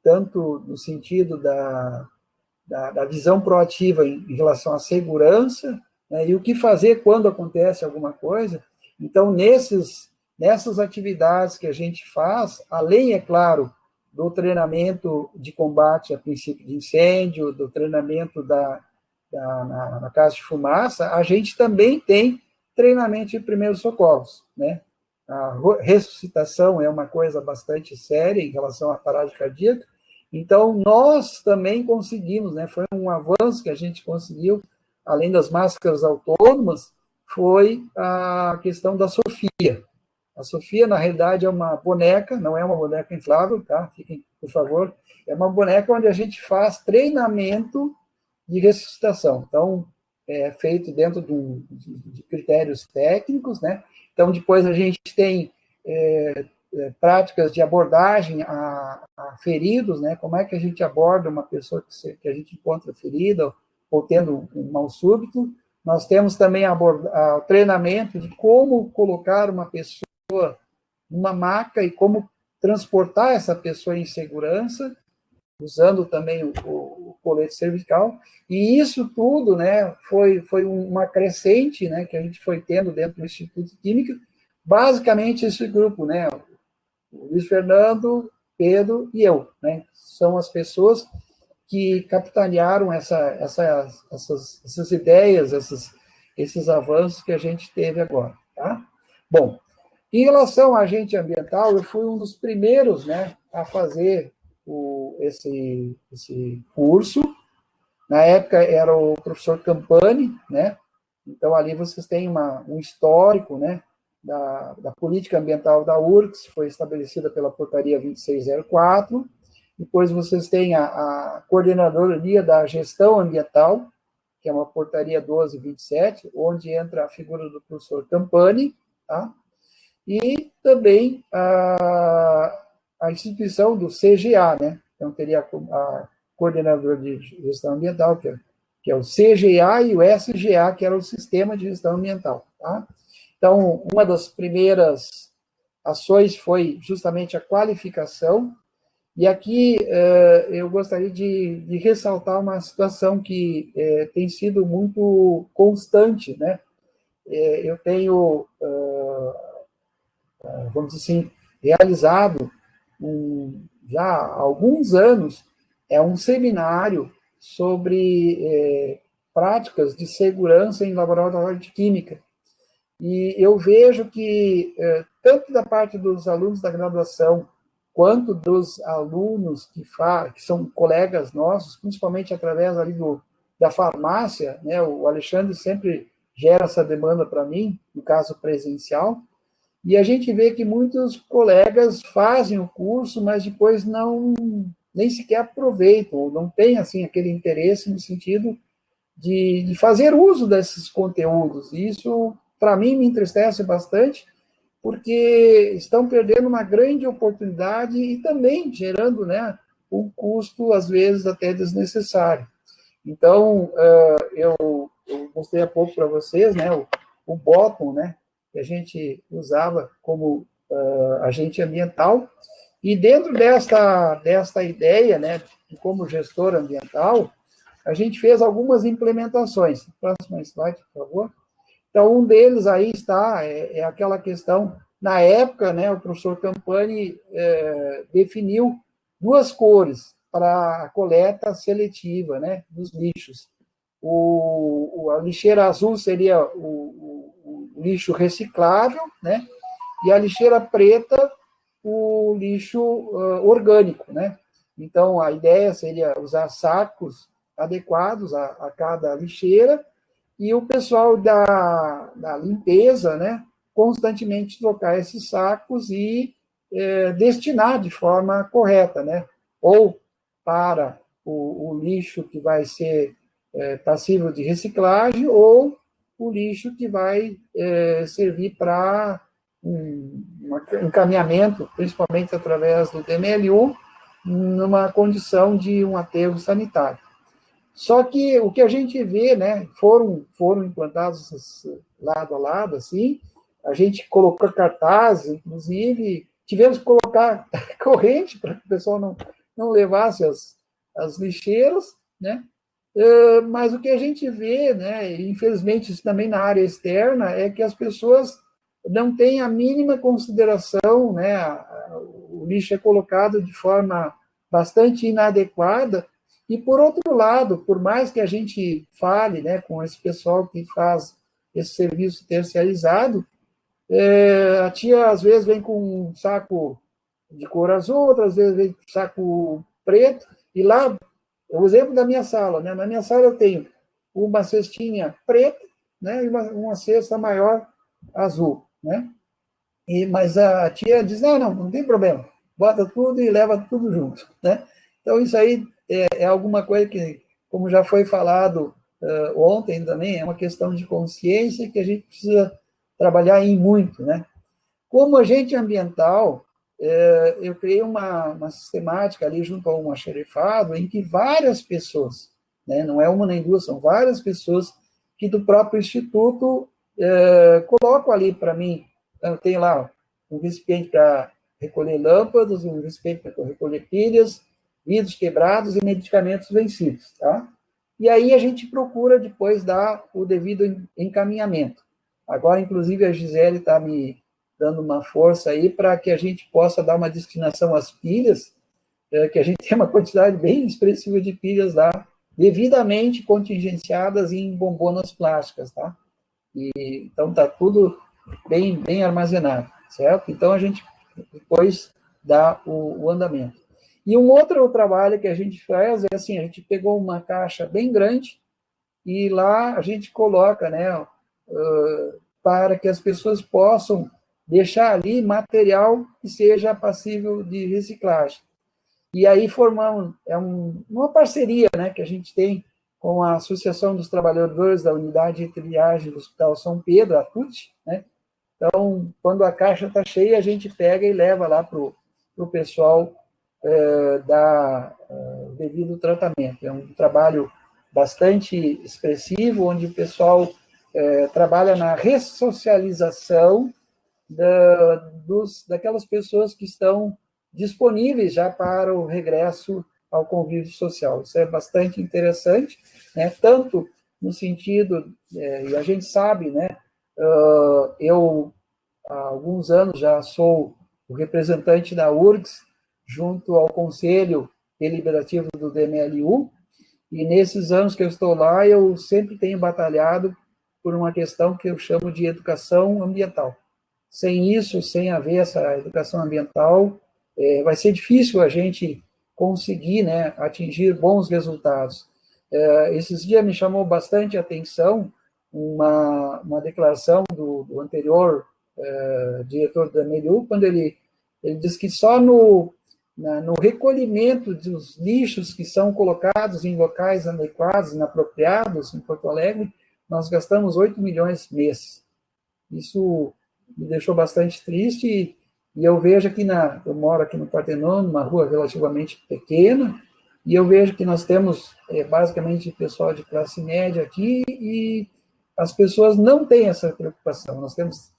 tanto no sentido da visão proativa em relação à segurança, né, e o que fazer quando acontece alguma coisa. Então, nessas atividades que a gente faz, além, é claro, do treinamento de combate a princípio de incêndio, do treinamento na casa de fumaça, a gente também tem treinamento de primeiros socorros, né? A ressuscitação é uma coisa bastante séria em relação à parada cardíaca, então nós também conseguimos, né? Foi um avanço que a gente conseguiu, além das máscaras autônomas, foi a questão da Sofia. A Sofia, na realidade, é uma boneca, não é uma boneca inflável, tá? Fiquem, por favor. É uma boneca onde a gente faz treinamento de ressuscitação. Então, é feito dentro de critérios técnicos, né? Então, depois a gente tem práticas de abordagem a feridos, né? Como é que a gente aborda uma pessoa que a gente encontra ferida ou tendo um mal súbito. Nós temos também o treinamento de como colocar uma pessoa numa maca e como transportar essa pessoa em segurança, usando também o colete cervical, e isso tudo, né, foi uma crescente, né, que a gente foi tendo dentro do Instituto de Química, basicamente esse grupo, né, o Luiz Fernando, Pedro e eu, né, são as pessoas que capitanearam essas ideias, esses avanços que a gente teve agora, tá? Bom, em relação a agente ambiental, eu fui um dos primeiros, né, a fazer esse curso. Na época era o professor Campani, né? Então ali vocês têm um histórico, né, da política ambiental da URGS, foi estabelecida pela portaria 2604. Depois vocês têm a coordenadoria da gestão ambiental, que é uma portaria 1227, onde entra a figura do professor Campani, tá? E também a instituição do CGA, né? Então, teria a coordenadora de gestão ambiental, que é o CGA, e o SGA, que era o Sistema de Gestão Ambiental, tá? Então, uma das primeiras ações foi justamente a qualificação, e aqui eu gostaria de ressaltar uma situação que tem sido muito constante, né? Eu tenho, vamos dizer assim, realizado já há alguns anos um seminário sobre práticas de segurança em laboratório de química. E eu vejo que, tanto da parte dos alunos da graduação, quanto dos alunos que são colegas nossos, principalmente através ali da farmácia, né? O Alexandre sempre gera essa demanda para mim, no caso presencial, e a gente vê que muitos colegas fazem o curso, mas depois nem sequer aproveitam, ou não têm assim, aquele interesse no sentido de fazer uso desses conteúdos. E isso, para mim, me entristece bastante, porque estão perdendo uma grande oportunidade e também gerando, né, um custo, às vezes, até desnecessário. Então, eu mostrei há pouco para vocês, né, o bottom, né, que a gente usava como agente ambiental, e dentro desta ideia, né, como gestor ambiental, a gente fez algumas implementações. Próximo slide, por favor. Então, um deles aí está, aquela questão, na época, né, o professor Campani definiu 2 cores para a coleta seletiva, né, dos lixos. A lixeira azul seria o lixo reciclável, né, e a lixeira preta, o lixo orgânico, né. Então, a ideia seria usar sacos adequados a cada lixeira, e o pessoal da limpeza, né, constantemente trocar esses sacos e destinar de forma correta, né, ou para o lixo que vai ser passível de reciclagem, ou o lixo que vai servir para um encaminhamento, principalmente através do DMLU, numa condição de um aterro sanitário. Só que o que a gente vê, né, foram implantados lado a lado, assim, a gente colocou cartazes, inclusive, tivemos que colocar corrente para que o pessoal não levasse as lixeiras, né, mas o que a gente vê, né, infelizmente isso também na área externa, é que as pessoas não têm a mínima consideração, né, o lixo é colocado de forma bastante inadequada, e, por outro lado, por mais que a gente fale, né, com esse pessoal que faz esse serviço terciarizado, a tia, às vezes, vem com um saco de cor azul, outras vezes vem com um saco preto, e lá, o exemplo da minha sala, né? Na minha sala eu tenho uma cestinha preta, né, e uma cesta maior azul, né? Mas a tia diz, não tem problema, bota tudo e leva tudo junto, né? Então, isso aí é alguma coisa que, como já foi falado ontem também, é uma questão de consciência que a gente precisa trabalhar em muito, né? Como agente ambiental, eu criei uma sistemática ali junto a um almoxarifado em que várias pessoas, né, não é uma nem duas, são várias pessoas que do próprio Instituto colocam ali para mim. Então, tem lá um recipiente para recolher lâmpadas, um recipiente para recolher pilhas, vidros quebrados e medicamentos vencidos, tá? E aí a gente procura depois dar o devido encaminhamento. Agora, inclusive, a Gisele está me dando uma força aí para que a gente possa dar uma destinação às pilhas, que a gente tem uma quantidade bem expressiva de pilhas lá, devidamente contingenciadas em bombonas plásticas, tá? Então, está tudo bem armazenado, certo? Então, a gente depois dá o andamento. E um outro trabalho que a gente faz é assim, a gente pegou uma caixa bem grande e lá a gente coloca, né, para que as pessoas possam deixar ali material que seja passível de reciclagem. E aí formamos uma parceria, né, que a gente tem com a Associação dos Trabalhadores da Unidade de Triagem do Hospital São Pedro, a TUT, né? Então, quando a caixa está cheia, a gente pega e leva lá para o pessoal dar devido tratamento. É um trabalho bastante expressivo, onde o pessoal trabalha na ressocialização daquelas pessoas que estão disponíveis já para o regresso ao convívio social. Isso é bastante interessante, né? Tanto no sentido, e a gente sabe, né? Eu, há alguns anos, já sou o representante da URGS, junto ao Conselho Deliberativo do DMLU, e nesses anos que eu estou lá, eu sempre tenho batalhado por uma questão que eu chamo de educação ambiental. Sem isso, sem haver essa educação ambiental, vai ser difícil a gente conseguir, né, atingir bons resultados. Esses dias me chamou bastante a atenção uma declaração do anterior diretor da MLU, quando ele disse que só no recolhimento dos lixos que são colocados em locais adequados, inapropriados, em Porto Alegre, nós gastamos 8 milhões mês. Isso me deixou bastante triste, e eu vejo aqui eu moro aqui no Partenon, numa rua relativamente pequena, e eu vejo que nós temos basicamente pessoal de classe média aqui, e as pessoas não têm essa preocupação. Nós temos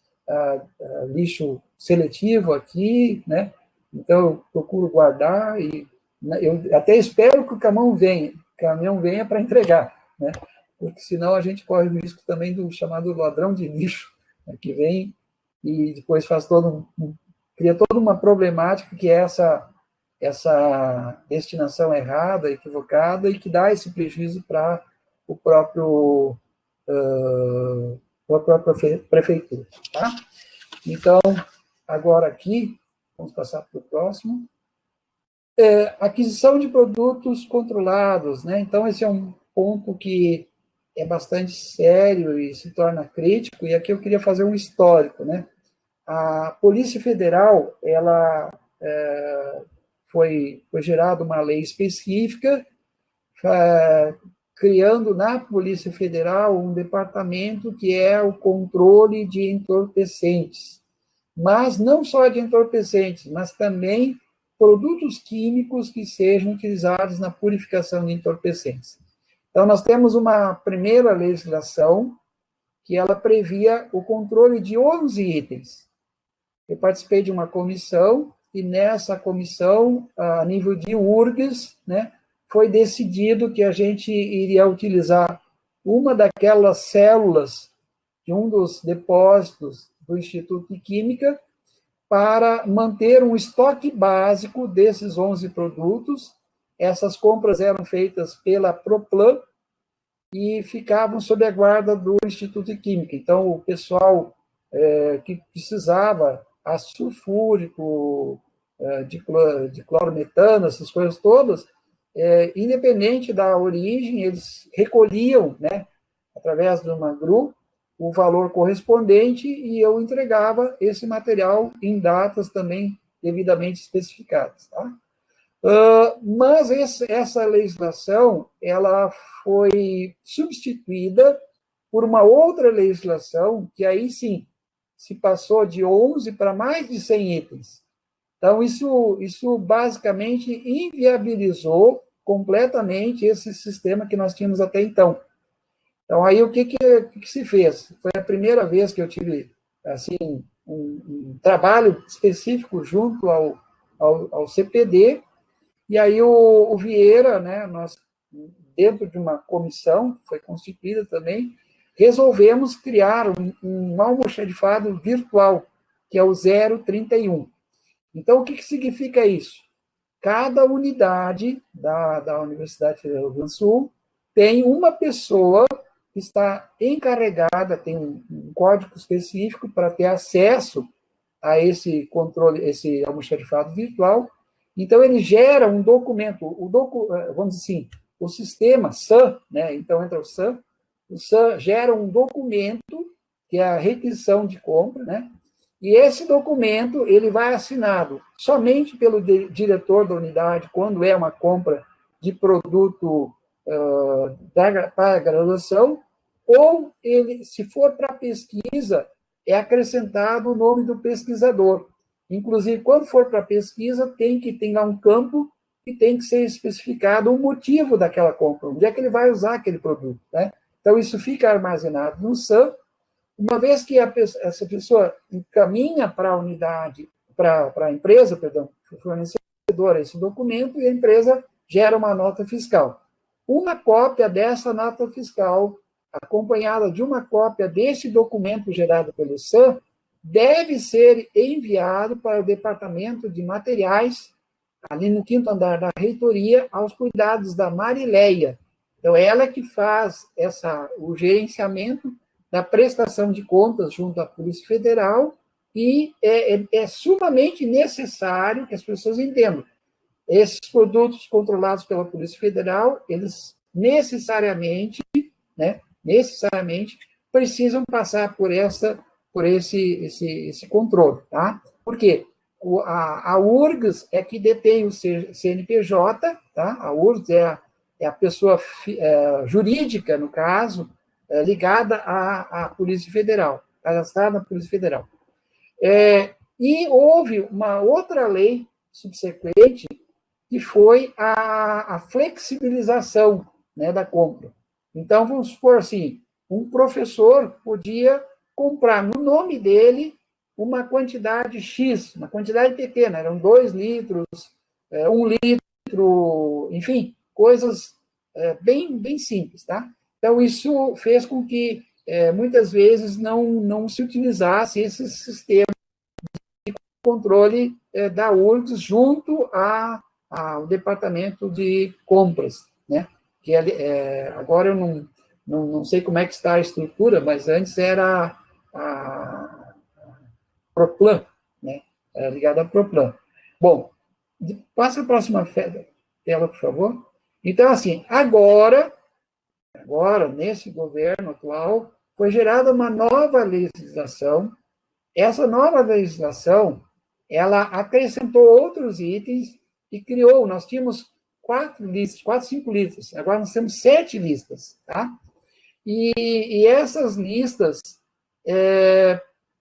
lixo seletivo aqui, né? Então eu procuro guardar, e eu até espero que o caminhão venha para entregar, né? Porque senão a gente corre o risco também do chamado ladrão de lixo, né, que vem e depois cria toda uma problemática, que é essa destinação errada, equivocada, e que dá esse prejuízo para a própria prefeitura. Tá? Então, agora aqui, vamos passar para o próximo. Aquisição de produtos controlados, né? Então, esse é um ponto que é bastante sério e se torna crítico, e aqui eu queria fazer um histórico, né? A Polícia Federal, ela foi gerada uma lei específica, criando na Polícia Federal um departamento que é o controle de entorpecentes. Mas não só de entorpecentes, mas também produtos químicos que sejam utilizados na purificação de entorpecentes. Então, nós temos uma primeira legislação que ela previa o controle de 11 itens. Eu participei de uma comissão, e nessa comissão, a nível de URGS, né, foi decidido que a gente iria utilizar uma daquelas células de um dos depósitos do Instituto de Química para manter um estoque básico desses 11 produtos. Essas compras eram feitas pela Proplan e ficavam sob a guarda do Instituto de Química. Então, o pessoal que precisava ácido sulfúrico, de clorometano, essas coisas todas, independente da origem, eles recolhiam, né, através de uma GRU, o valor correspondente e eu entregava esse material em datas também devidamente especificadas. Tá? Mas essa legislação ela foi substituída por uma outra legislação que aí sim se passou de 11 para mais de 100 itens. Então, isso basicamente inviabilizou completamente esse sistema que nós tínhamos até então. Então, aí o que se fez? Foi a primeira vez que eu tive assim, um trabalho específico junto ao CPD, e aí o Vieira, né, nós, dentro de uma comissão, que foi constituída também, resolvemos criar um almoxarifado virtual, que é o 031. Então, o que significa isso? Cada unidade da Universidade Federal do Rio Grande do Sul tem uma pessoa que está encarregada, tem um código específico para ter acesso a esse controle, esse almoxarifado virtual. Então, ele gera um documento, vamos dizer assim, o sistema SAM, né? Então, entra o SAM gera um documento, que é a requisição de compra, né? E esse documento, ele vai assinado somente pelo diretor da unidade, quando é uma compra de produto para a graduação, ou ele, se for para pesquisa, é acrescentado o nome do pesquisador. Inclusive, quando for para pesquisa, tem lá um campo que tem que ser especificado o motivo daquela compra, onde é que ele vai usar aquele produto, né? Então, isso fica armazenado no SAM. Uma vez que essa pessoa encaminha para a unidade, para a empresa, perdão, fornecedora, esse documento, e a empresa gera uma nota fiscal. Uma cópia dessa nota fiscal, acompanhada de uma cópia desse documento gerado pelo SAM, deve ser enviado para o departamento de materiais, ali no 5º andar da reitoria, aos cuidados da Marileia. Então, ela que faz o gerenciamento da prestação de contas junto à Polícia Federal, e é sumamente necessário que as pessoas entendam. Esses produtos controlados pela Polícia Federal, eles necessariamente precisam passar por esse controle, tá? Por quê? A URGS é que detém o CNPJ, tá? A URGS é a pessoa jurídica, no caso, ligada à Polícia Federal, cadastrada na Polícia Federal. E houve uma outra lei subsequente, que foi a flexibilização, né, da compra. Então, vamos supor assim, um professor podia comprar no nome dele uma quantidade X, uma quantidade pequena, eram 2 litros, 1 litro, enfim, coisas bem simples, tá? Então, isso fez com que, muitas vezes, não se utilizasse esse sistema de controle da URGS junto ao departamento de compras, né? Que agora eu não sei como é que está a estrutura, mas antes era a Proplan, né? Era ligada à Proplan. Bom, passa a próxima tela, por favor. Então, assim, agora, nesse governo atual, foi gerada uma nova legislação. Essa nova legislação, ela acrescentou outros itens e criou, nós tínhamos 4, 5 listas, agora nós temos 7 listas, tá? E essas listas,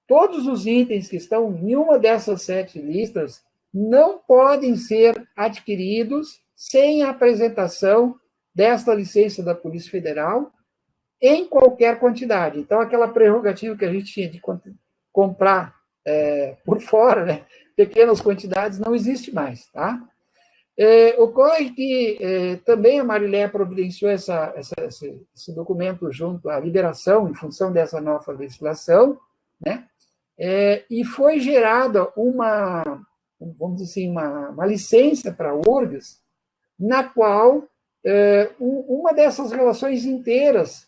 todos os itens que estão em uma dessas 7 listas não podem ser adquiridos sem a apresentação desta licença da Polícia Federal em qualquer quantidade. Então, aquela prerrogativa que a gente tinha de comprar por fora, né, pequenas quantidades, não existe mais, tá? Ocorre que também a Marileia providenciou esse documento junto à liberação, em função dessa nova legislação, né? e foi gerada uma, vamos dizer assim, uma licença para a URGS, na qual uma dessas relações inteiras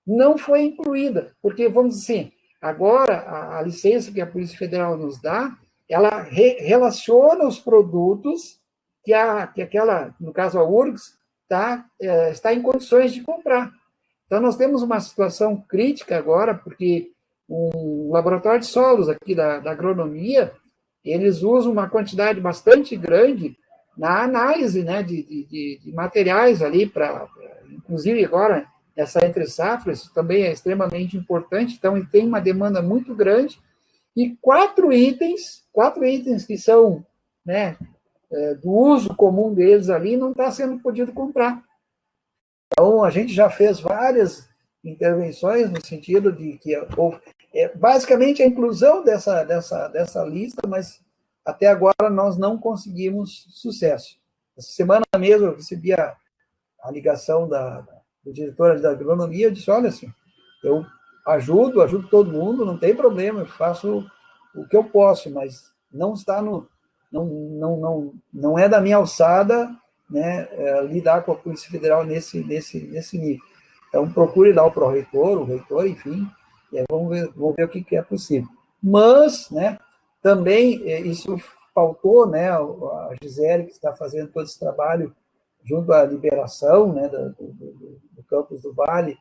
não foi incluída, porque, vamos dizer assim, agora a licença que a Polícia Federal nos dá, ela relaciona os produtos que aquela, no caso a URGS, está em condições de comprar. Então, nós temos uma situação crítica agora, porque um laboratório de solos aqui da agronomia, eles usam uma quantidade bastante grande na análise, né, de materiais ali, inclusive agora, essa entre-safra, isso também é extremamente importante, então tem uma demanda muito grande, e quatro itens que são, né, do uso comum deles ali, não está sendo podido comprar. Então, a gente já fez várias intervenções no sentido de que basicamente a inclusão dessa lista, mas até agora nós não conseguimos sucesso. Essa semana mesmo eu recebi a ligação do diretor da agronomia, eu disse, olha, assim, eu ajudo todo mundo, não tem problema, eu faço o que eu posso, mas não está não é da minha alçada, né, lidar com a Polícia Federal nesse nível. Então, procure lá o pró-reitor, o reitor, enfim, e aí vamos ver o que é possível. Mas, né, também isso faltou, né, a Gisele, que está fazendo todo esse trabalho junto à liberação, né, do campus do Vale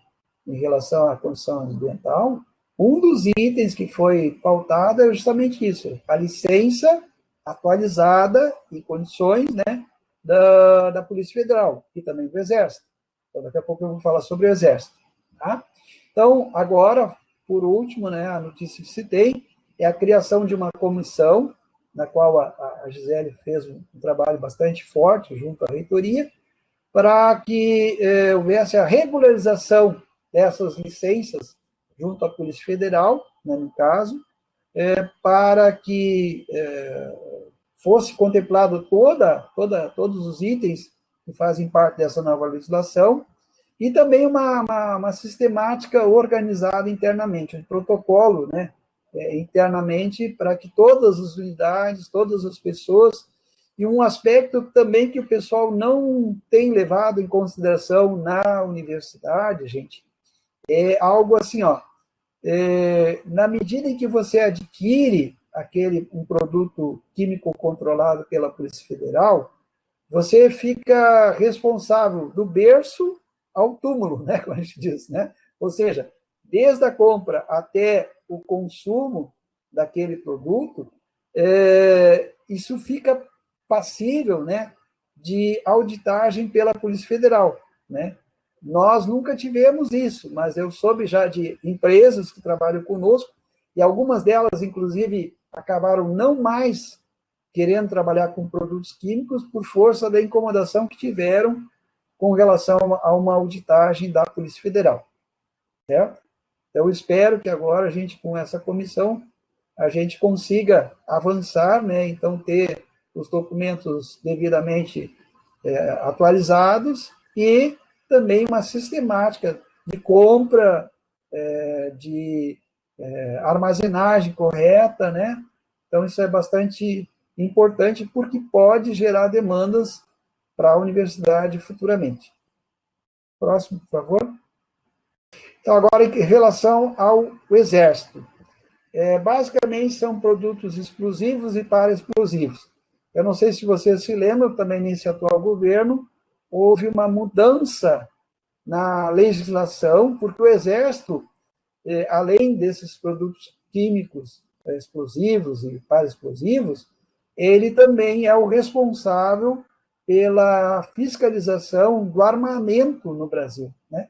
em relação à condição ambiental, um dos itens que foi pautado é justamente isso, a licença atualizada em condições, né, da Polícia Federal e também do Exército. Então, daqui a pouco eu vou falar sobre o Exército. Tá? Então, agora, por último, né, a notícia que se tem é a criação de uma comissão, na qual a Gisele fez um trabalho bastante forte junto à reitoria, para que houvesse a regularização dessas licenças junto à Polícia Federal, né, no caso, para que fosse contemplado todos os itens que fazem parte dessa nova legislação, e também uma sistemática organizada internamente, um protocolo, né, internamente, para que todas as unidades, todas as pessoas, e um aspecto também que o pessoal não tem levado em consideração na universidade, gente, é algo assim, ó, na medida em que você adquire um produto químico controlado pela Polícia Federal, você fica responsável do berço ao túmulo, né, como a gente diz, né? Ou seja, desde a compra até o consumo daquele produto, isso fica passível, né, de auditagem pela Polícia Federal, né? Nós nunca tivemos isso, mas eu soube já de empresas que trabalham conosco, e algumas delas, inclusive, acabaram não mais querendo trabalhar com produtos químicos por força da incomodação que tiveram com relação a uma auditagem da Polícia Federal. Certo? Então, eu espero que agora a gente, com essa comissão, a gente consiga avançar, né? Então, ter os documentos devidamente atualizados e também uma sistemática de compra, de armazenagem correta, né? Então, isso é bastante importante porque pode gerar demandas para a universidade futuramente. Próximo, por favor. Então, agora, em relação ao Exército. Basicamente, são produtos explosivos e para-explosivos. Eu não sei se vocês se lembram, também nesse atual governo, houve uma mudança na legislação, porque o Exército, além desses produtos químicos explosivos e para-explosivos, ele também é o responsável pela fiscalização do armamento no Brasil, né?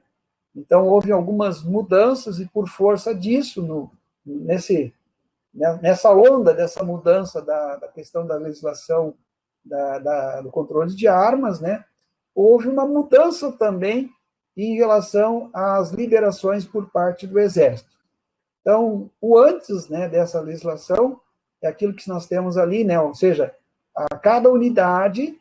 Então, houve algumas mudanças e, por força disso, nessa onda dessa mudança da questão da legislação do controle de armas, né, houve uma mudança também em relação às liberações por parte do Exército. Então, o antes, né, dessa legislação é aquilo que nós temos ali, né, ou seja, a cada unidade,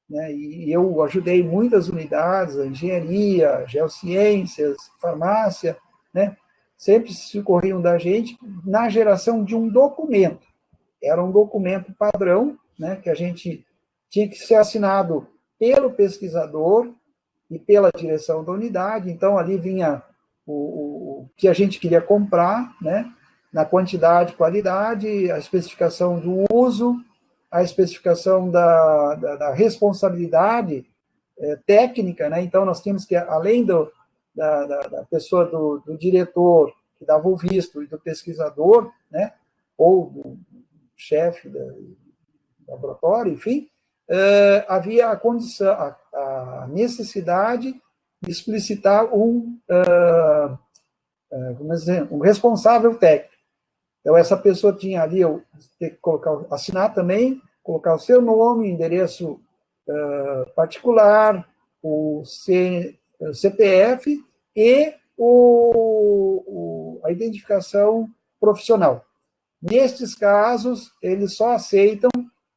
né, e eu ajudei muitas unidades, a engenharia, geociências, farmácia, né, sempre se socorriam da gente na geração de um documento. Era um documento padrão, né, que a gente tinha que ser assinado pelo pesquisador e pela direção da unidade. Então, ali vinha o que a gente queria comprar, né, na quantidade, qualidade, a especificação do uso, a especificação da responsabilidade técnica, né? Então, nós tínhamos que, além da pessoa do diretor, que dava o visto, e do pesquisador, né, ou do chefe do laboratório, enfim, havia a condição, a necessidade de explicitar vamos dizer, um responsável técnico. Então, essa pessoa tinha ali, eu ter que colocar, assinar também, colocar o seu nome, endereço particular, o CPF e a identificação profissional. Nestes casos, eles só aceitam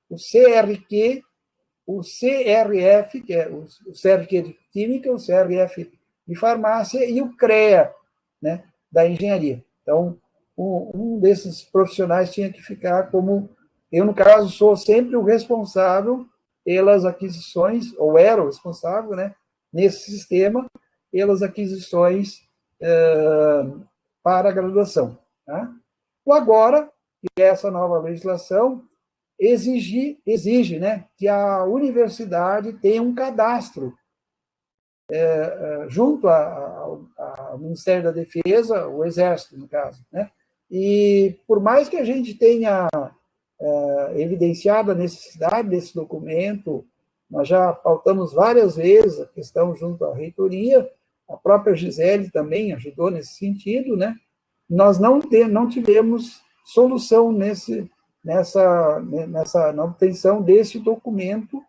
o CRQ, o CRF, que é o CRQ de Química, o CRF de Farmácia, e o CREA, né, da Engenharia. Então, um desses profissionais tinha que ficar como... Eu, no caso, sou sempre o responsável pelas aquisições, ou era o responsável, né, nesse sistema, pelas aquisições para a graduação. Tá? O agora, que essa nova legislação exige, né, que a universidade tenha um cadastro junto ao Ministério da Defesa, o Exército, no caso, né? E por mais que a gente tenha evidenciado a necessidade desse documento, nós já pautamos várias vezes a questão junto à reitoria, a própria Gisele também ajudou nesse sentido, né? Nós não tivemos solução na obtenção desse documento,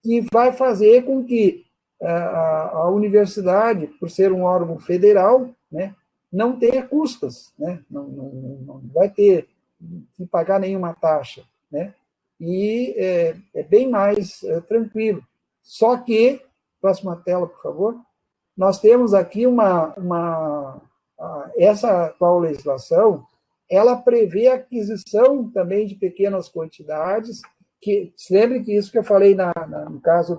que vai fazer com que a universidade, por ser um órgão federal, né, não tenha custas, né, não vai ter que pagar nenhuma taxa, né, e é bem mais tranquilo. Só que, próxima tela, por favor, nós temos aqui essa atual legislação, ela prevê a aquisição também de pequenas quantidades, que, lembre que isso que eu falei no caso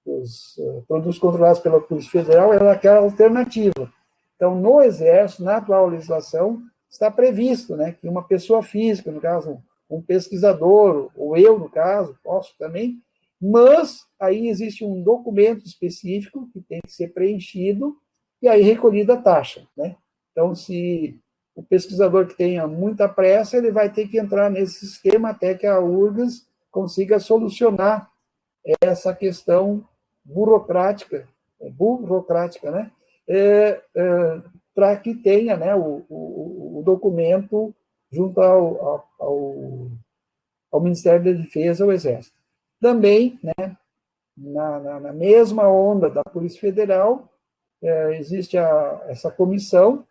dos produtos controlados pela Polícia Federal, era aquela alternativa. Então, no Exército, na atual legislação, está previsto, né, que uma pessoa física, no caso, um pesquisador, ou eu, no caso, posso também, mas aí existe um documento específico que tem que ser preenchido e aí recolhida a taxa, né? Então, se o pesquisador que tenha muita pressa, ele vai ter que entrar nesse sistema até que a URGS consiga solucionar essa questão burocrática, né? Para que tenha, né, o documento junto ao Ministério da Defesa, ao Exército. Também, né, na mesma onda da Polícia Federal, existe essa comissão,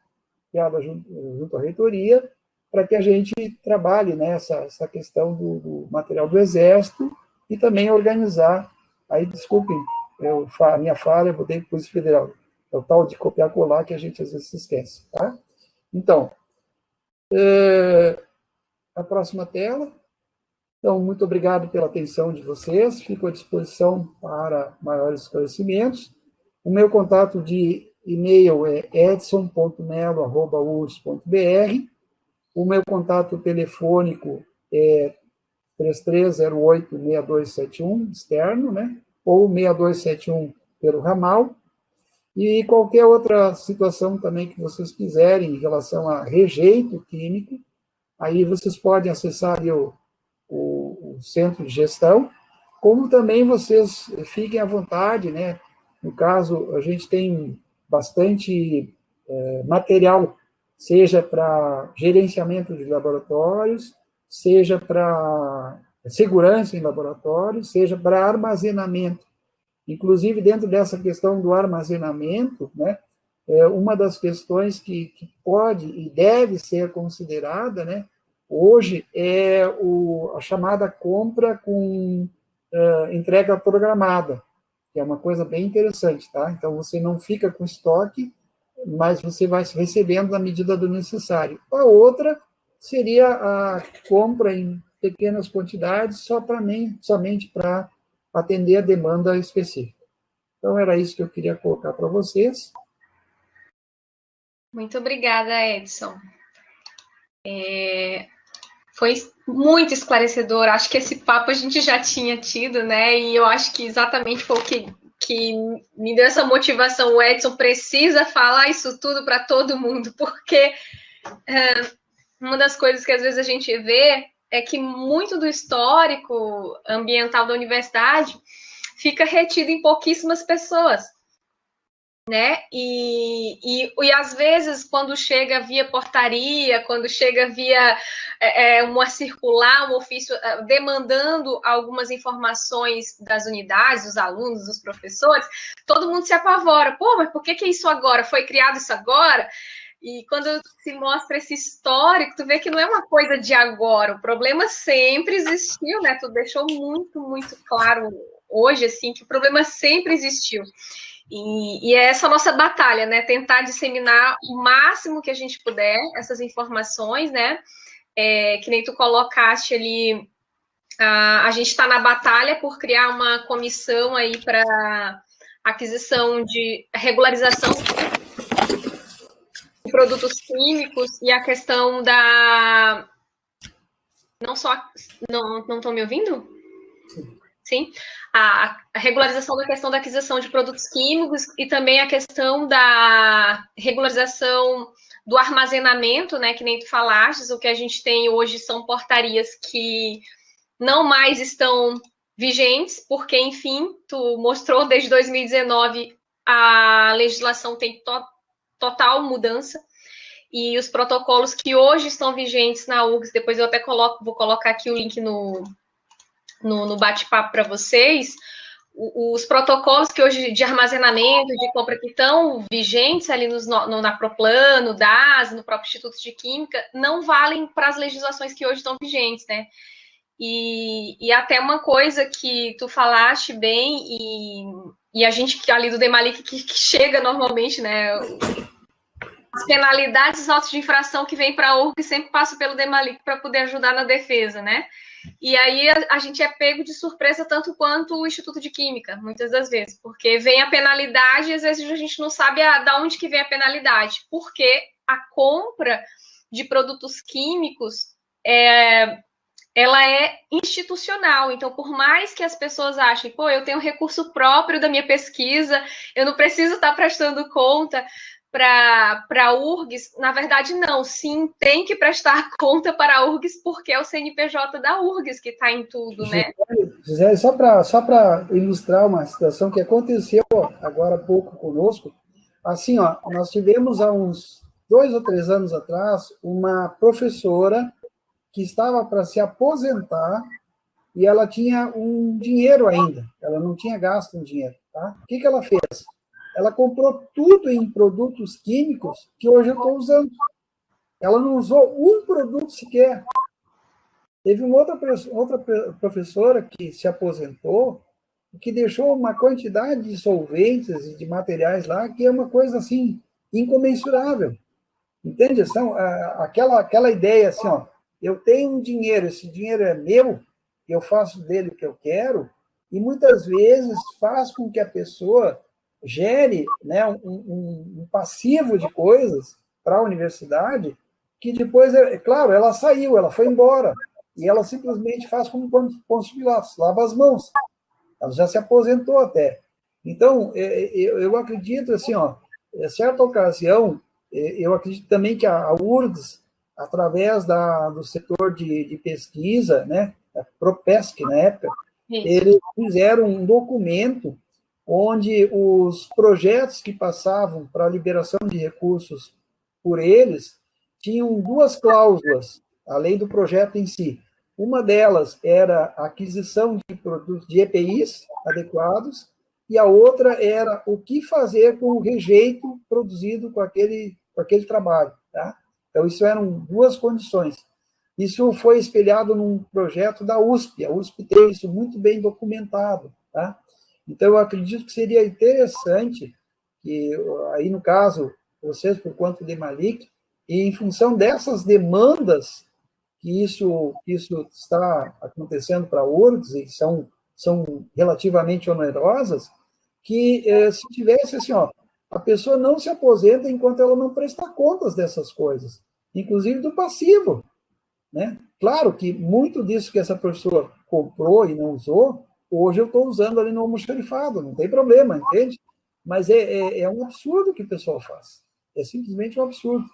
criada junto à reitoria, para que a gente trabalhe nessa questão do material do Exército e também organizar, aí, desculpem, a minha falha, eu botei Polícia Federal, é o tal de copiar e colar que a gente às vezes se esquece, tá? Então, a próxima tela. Então, muito obrigado pela atenção de vocês, fico à disposição para maiores esclarecimentos. O meu contato de e-mail é edson.melo@urs.br. O meu contato telefônico é 3308-6271, externo, né? Ou 6271 pelo ramal. E qualquer outra situação também que vocês quiserem em relação a rejeito químico, aí vocês podem acessar ali o centro de gestão, como também vocês fiquem à vontade, né? No caso, a gente tem bastante material, seja para gerenciamento de laboratórios, seja para segurança em laboratórios, seja para armazenamento. Inclusive, dentro dessa questão do armazenamento, né, uma das questões que pode e deve ser considerada, né, hoje é a chamada compra com entrega programada, que é uma coisa bem interessante, tá? Então, você não fica com estoque mas você vai recebendo na medida do necessário. A outra seria a compra em pequenas quantidades, somente para atender a demanda específica. Então, era isso que eu queria colocar para vocês. Muito obrigada, Edson. Foi muito esclarecedor. Acho que esse papo a gente já tinha tido, né? E eu acho que exatamente foi o que me deu essa motivação. O Edson precisa falar isso tudo para todo mundo, porque uma das coisas que às vezes a gente vê é que muito do histórico ambiental da universidade fica retido em pouquíssimas pessoas, né? E às vezes, quando chega via portaria, quando chega via uma circular, um ofício demandando algumas informações das unidades, dos alunos, dos professores, todo mundo se apavora. Pô, mas por que é isso agora? Foi criado isso agora? E quando se mostra esse histórico, tu vê que não é uma coisa de agora. O problema sempre existiu, né? Tu deixou muito, muito claro hoje, assim, que o problema sempre existiu. E é essa nossa batalha, né? Tentar disseminar o máximo que a gente puder essas informações, né? Que nem tu colocaste ali, a gente está na batalha por criar uma comissão aí para aquisição de regularização de produtos químicos e a questão da... Não só... Não estão me ouvindo? Sim, a regularização da questão da aquisição de produtos químicos e também a questão da regularização do armazenamento, né, que nem tu falaste, o que a gente tem hoje são portarias que não mais estão vigentes, porque, enfim, tu mostrou desde 2019 a legislação tem total mudança, e os protocolos que hoje estão vigentes na URGS, depois eu até vou colocar aqui o link no bate-papo para vocês, os protocolos que hoje de armazenamento, de compra que estão vigentes ali na Proplan, no DAS, no próprio Instituto de Química, não valem para as legislações que hoje estão vigentes, né? E até uma coisa que tu falaste bem, e a gente ali do Demalic que chega normalmente, né? As penalidades, os autos de infração que vem para a URG sempre passam pelo Demalic para poder ajudar na defesa, né? E aí a gente é pego de surpresa tanto quanto o Instituto de Química, muitas das vezes, porque vem a penalidade e às vezes a gente não sabe da onde que vem a penalidade, porque a compra de produtos químicos ela é institucional. Então, por mais que as pessoas achem, pô, eu tenho recurso próprio da minha pesquisa, eu não preciso estar prestando conta para a URGS, na verdade, não. Sim, tem que prestar conta para a URGS, porque é o CNPJ da URGS que está em tudo, né? Gisele, só para ilustrar uma situação que aconteceu agora há pouco conosco, assim, ó, nós tivemos há uns 2 ou 3 anos atrás uma professora que estava para se aposentar e ela tinha um dinheiro ainda, ela não tinha gasto um dinheiro, tá? O que ela fez? Ela comprou tudo em produtos químicos que hoje eu estou usando. Ela não usou um produto sequer. Teve uma outra professora que se aposentou e que deixou uma quantidade de solventes e de materiais lá que é uma coisa, assim, incomensurável. Entende? Aquela ideia assim, ó, eu tenho um dinheiro, esse dinheiro é meu, eu faço dele o que eu quero, e muitas vezes faz com que a pessoa gere, né, um passivo de coisas para a universidade, que depois, claro, ela saiu, ela foi embora, e ela simplesmente faz como Pôncio Pilatos, lava as mãos. Ela já se aposentou até. Então, eu acredito, assim, ó, em certa ocasião, eu acredito também que a URGS, através do setor de pesquisa, né, a Propesc, na época, eles fizeram um documento onde os projetos que passavam para a liberação de recursos por eles tinham 2 cláusulas, além do projeto em si. Uma delas era a aquisição de produtos de EPIs adequados, e a outra era o que fazer com o rejeito produzido com aquele trabalho. Tá? Então, isso eram 2 condições. Isso foi espelhado num projeto da USP. A USP tem isso muito bem documentado. Tá? Então, eu acredito que seria interessante que, aí no caso, vocês por quanto de Malik, e em função dessas demandas que isso está acontecendo para a URGS, e são relativamente onerosas, que se tivesse assim, ó, a pessoa não se aposenta enquanto ela não prestar contas dessas coisas, inclusive do passivo, né? Claro que muito disso que essa pessoa comprou e não usou, hoje eu estou usando ali no almoxarifado, não tem problema, entende? Mas é um absurdo que o pessoal faz. É simplesmente um absurdo.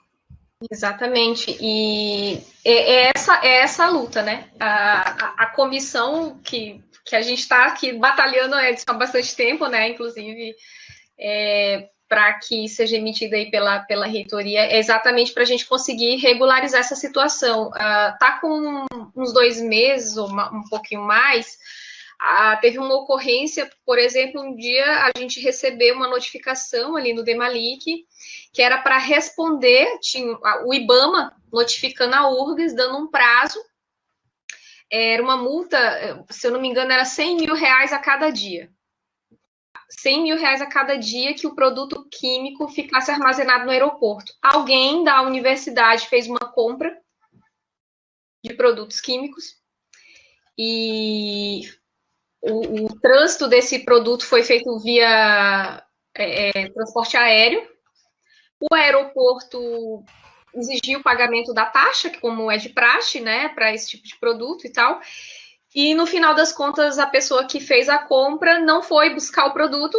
Exatamente, e é essa a luta, né? A comissão que a gente está aqui batalhando há bastante tempo, né? Inclusive, para que seja emitida aí pela reitoria, é exatamente para a gente conseguir regularizar essa situação. Tá com uns 2 meses ou um pouquinho mais. Teve uma ocorrência, por exemplo, um dia a gente recebeu uma notificação ali no Demalik, que era para responder, tinha o IBAMA notificando a URGS, dando um prazo, era uma multa, se eu não me engano, era R$100 mil a cada dia. R$100 mil a cada dia que o produto químico ficasse armazenado no aeroporto. Alguém da universidade fez uma compra de produtos químicos e o trânsito desse produto foi feito via transporte aéreo. O aeroporto exigiu o pagamento da taxa, que como é de praxe, né, para esse tipo de produto e tal. E no final das contas, a pessoa que fez a compra não foi buscar o produto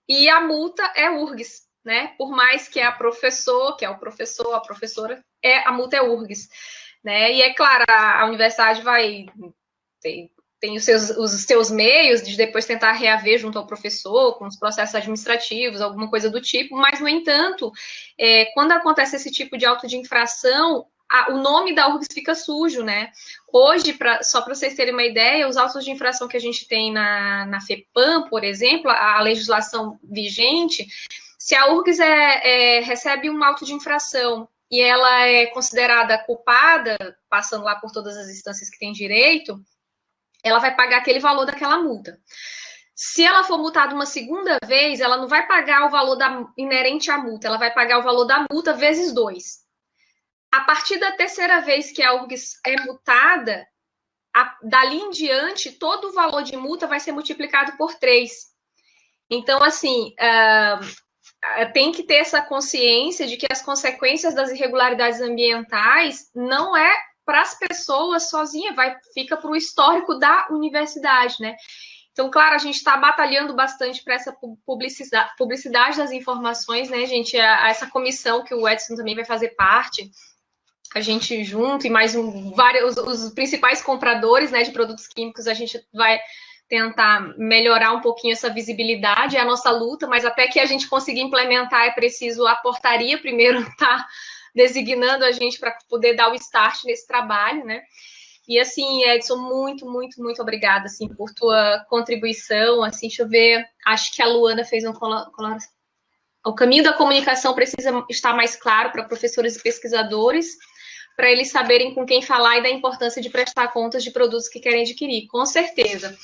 e a multa é URGS, né? Por mais que é a professora, a professora, a multa é URGS, né? E é claro, a universidade vai tem os seus meios de depois tentar reaver junto ao professor, com os processos administrativos, alguma coisa do tipo, mas, no entanto, quando acontece esse tipo de auto de infração, o nome da URGS fica sujo, né? Hoje, só para vocês terem uma ideia, os autos de infração que a gente tem na FEPAM, por exemplo, a legislação vigente, se a URGS recebe um auto de infração e ela é considerada culpada, passando lá por todas as instâncias que tem direito, ela vai pagar aquele valor daquela multa. Se ela for multada uma segunda vez, ela não vai pagar o valor inerente à multa, ela vai pagar o valor da multa vezes 2. A partir da terceira vez que a URGS é multada, dali em diante, todo o valor de multa vai ser multiplicado por 3. Então, assim, tem que ter essa consciência de que as consequências das irregularidades ambientais não é para as pessoas sozinha, fica para o histórico da universidade, né? Então, claro, a gente está batalhando bastante para essa publicidade das informações, né, gente? Essa comissão que o Edson também vai fazer parte, a gente junto e mais os principais compradores, né, de produtos químicos, a gente vai tentar melhorar um pouquinho essa visibilidade, é a nossa luta, mas até que a gente consiga implementar é preciso a portaria primeiro estar designando a gente para poder dar o start nesse trabalho, né? E assim, Edson, muito, muito, muito obrigada, assim, por tua contribuição, assim, deixa eu ver, acho que a Luana fez um o caminho da comunicação precisa estar mais claro para professores e pesquisadores, para eles saberem com quem falar e da importância de prestar contas de produtos que querem adquirir, com certeza.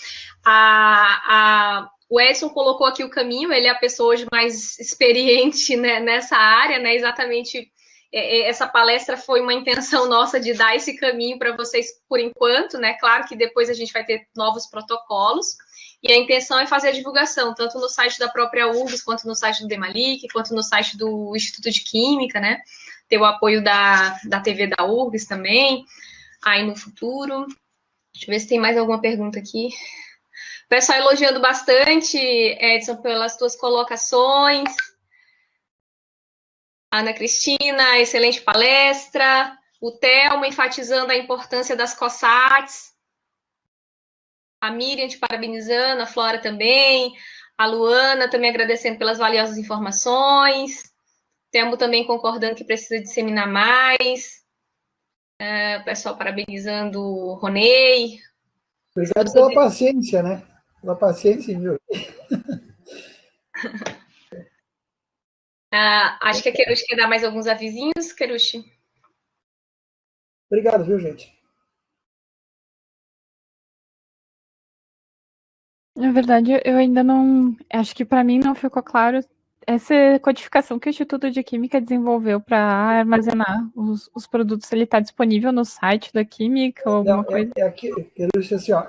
O Edson colocou aqui o caminho, ele é a pessoa hoje mais experiente, né, nessa área, né, exatamente. Essa palestra foi uma intenção nossa de dar esse caminho para vocês por enquanto, né? Claro que depois a gente vai ter novos protocolos, e a intenção é fazer a divulgação, tanto no site da própria URGS, quanto no site do Demalik, quanto no site do Instituto de Química, né? Ter o apoio da TV da URGS também, aí no futuro. Deixa eu ver se tem mais alguma pergunta aqui. O pessoal elogiando bastante, Edson, pelas tuas colocações. Ana Cristina, excelente palestra. O Thelmo enfatizando a importância das COSATs. A Miriam te parabenizando, a Flora também. A Luana também agradecendo pelas valiosas informações. Thelmo também concordando que precisa disseminar mais. O pessoal parabenizando o Ronei. Obrigado pela paciência, né? Pela paciência, viu? Acho que a Querushi quer dar mais alguns avisinhos, Querushi. Obrigado, viu, gente? Na verdade, eu ainda não. Acho que para mim não ficou claro essa codificação que o Instituto de Química desenvolveu para armazenar os produtos, ele está disponível no site da Química ou alguma coisa? Aqui, eu disse assim, ó,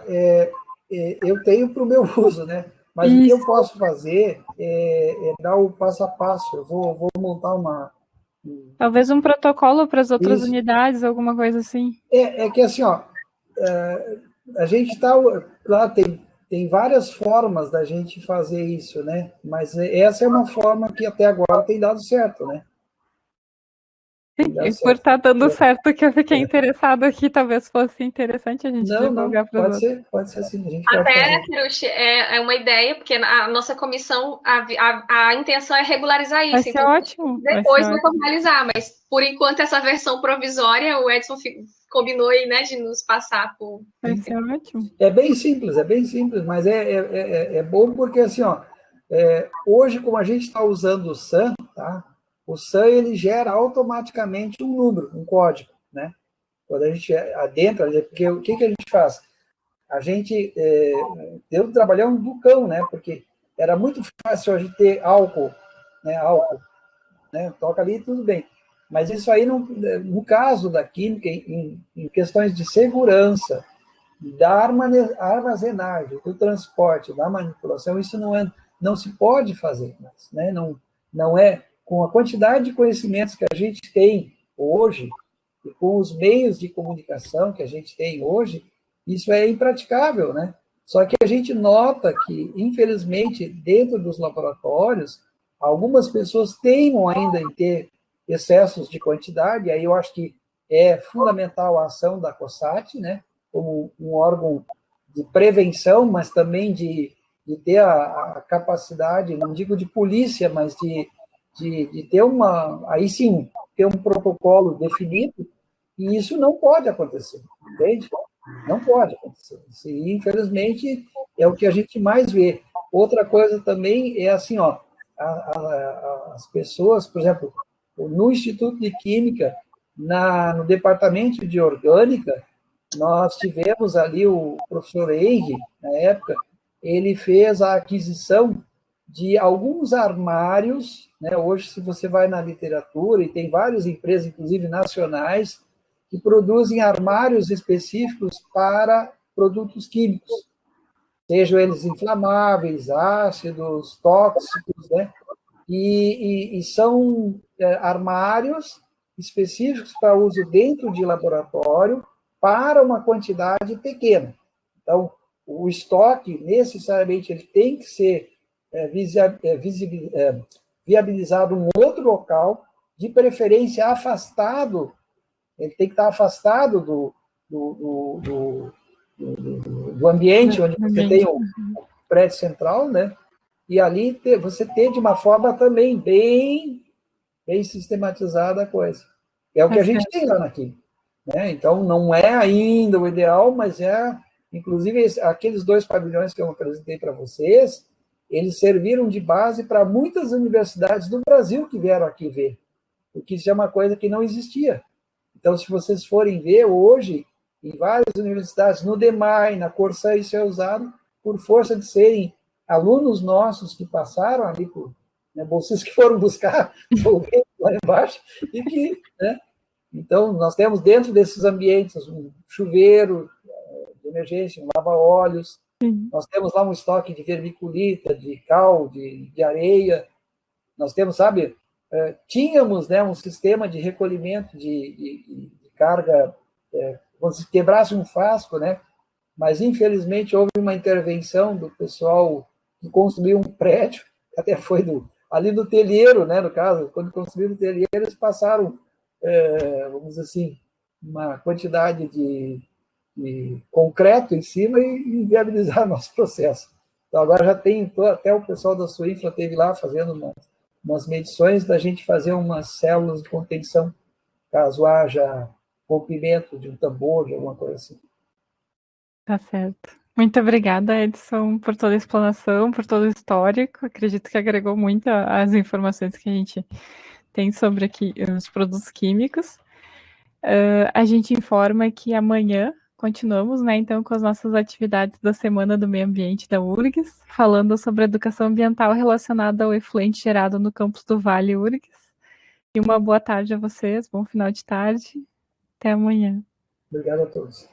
eu tenho para o meu uso, né? Mas Isso. o que eu posso fazer é dar o passo a passo. Eu vou montar Talvez um protocolo para as outras Isso. unidades, alguma coisa assim. É que assim, ó, a gente está, claro, tem várias formas da gente fazer isso, né? Mas essa é uma forma que até agora tem dado certo, né? E por estar dando certo que eu fiquei interessado aqui, talvez fosse interessante a gente divulgar para os outros. Pode ser sim, a gente pode Até, fazer. Kirushi, é uma ideia, porque a nossa comissão, a intenção é regularizar isso. Vai ser então, ótimo. depois vai formalizar, mas por enquanto essa versão provisória, o Edson combinou aí, né, de nos passar por... Vai ser ótimo. É bem simples, mas é bom porque, assim, ó, hoje, como a gente está usando o SAM, tá? O SAM, ele gera automaticamente um número, um código, né? Quando a gente adentra, porque o que a gente faz? A gente deu trabalhar um bucão, né? Porque era muito fácil a gente ter álcool, né? Toca ali, tudo bem. Mas isso aí, no caso da química, em questões de segurança, da armazenagem, do transporte, da manipulação, isso não se pode fazer mais, né? Não é, com a quantidade de conhecimentos que a gente tem hoje, e com os meios de comunicação que a gente tem hoje, isso é impraticável, né? Só que a gente nota que, infelizmente, dentro dos laboratórios, algumas pessoas teimam ainda em ter excessos de quantidade, e aí eu acho que é fundamental a ação da COSAT, né? Como um órgão de prevenção, mas também de ter a capacidade, não digo de polícia, mas de ter aí sim, ter um protocolo definido, e isso não pode acontecer, entende? Não pode acontecer. Isso, infelizmente, é o que a gente mais vê. Outra coisa também é assim, ó, as pessoas, por exemplo, no Instituto de Química, no departamento de orgânica, nós tivemos ali o professor Henry, na época, ele fez a aquisição de alguns armários, né? Hoje, se você vai na literatura, e tem várias empresas, inclusive nacionais, que produzem armários específicos para produtos químicos, sejam eles inflamáveis, ácidos, tóxicos, né? E são armários específicos para uso dentro de laboratório para uma quantidade pequena. Então, o estoque, necessariamente, ele tem que ser viabilizado em um outro local, de preferência afastado, ele tem que estar afastado do ambiente onde você tem o prédio central, né? E ali você ter de uma forma também bem sistematizada a coisa. É o que a gente tem lá na Química, né? Então, não é ainda o ideal, mas inclusive, aqueles 2 pavilhões que eu apresentei para vocês, eles serviram de base para muitas universidades do Brasil que vieram aqui ver, porque isso é uma coisa que não existia. Então, se vocês forem ver, hoje, em várias universidades, no DEMAI, na Corsã, isso é usado por força de serem alunos nossos que passaram ali, bolsistas que foram buscar lá embaixo, e que, né? Então, nós temos dentro desses ambientes um chuveiro de emergência, um lava-óleos, nós temos lá um estoque de vermiculita, de cal, de areia, nós temos, sabe, tínhamos, né, um sistema de recolhimento de carga, quando se quebrasse um frasco, né? Mas, infelizmente, houve uma intervenção do pessoal que construiu um prédio, até foi ali do telheiro, né, no caso, quando construíram o telheiro, eles passaram, vamos dizer assim, uma quantidade de concreto em cima e inviabilizaram o nosso processo. Então, agora já tem, até o pessoal da Suinfra esteve lá fazendo umas medições da gente fazer umas células de contenção, caso haja rompimento de um tambor, de alguma coisa assim. Tá certo. Muito obrigada, Edson, por toda a explanação, por todo o histórico. Acredito que agregou muito as informações que a gente tem sobre aqui os produtos químicos. A gente informa que amanhã, Continuamos, né, então, com as nossas atividades da Semana do Meio Ambiente da URGS, falando sobre educação ambiental relacionada ao efluente gerado no campus do Vale URGS. E uma boa tarde a vocês, bom final de tarde. Até amanhã. Obrigado a todos.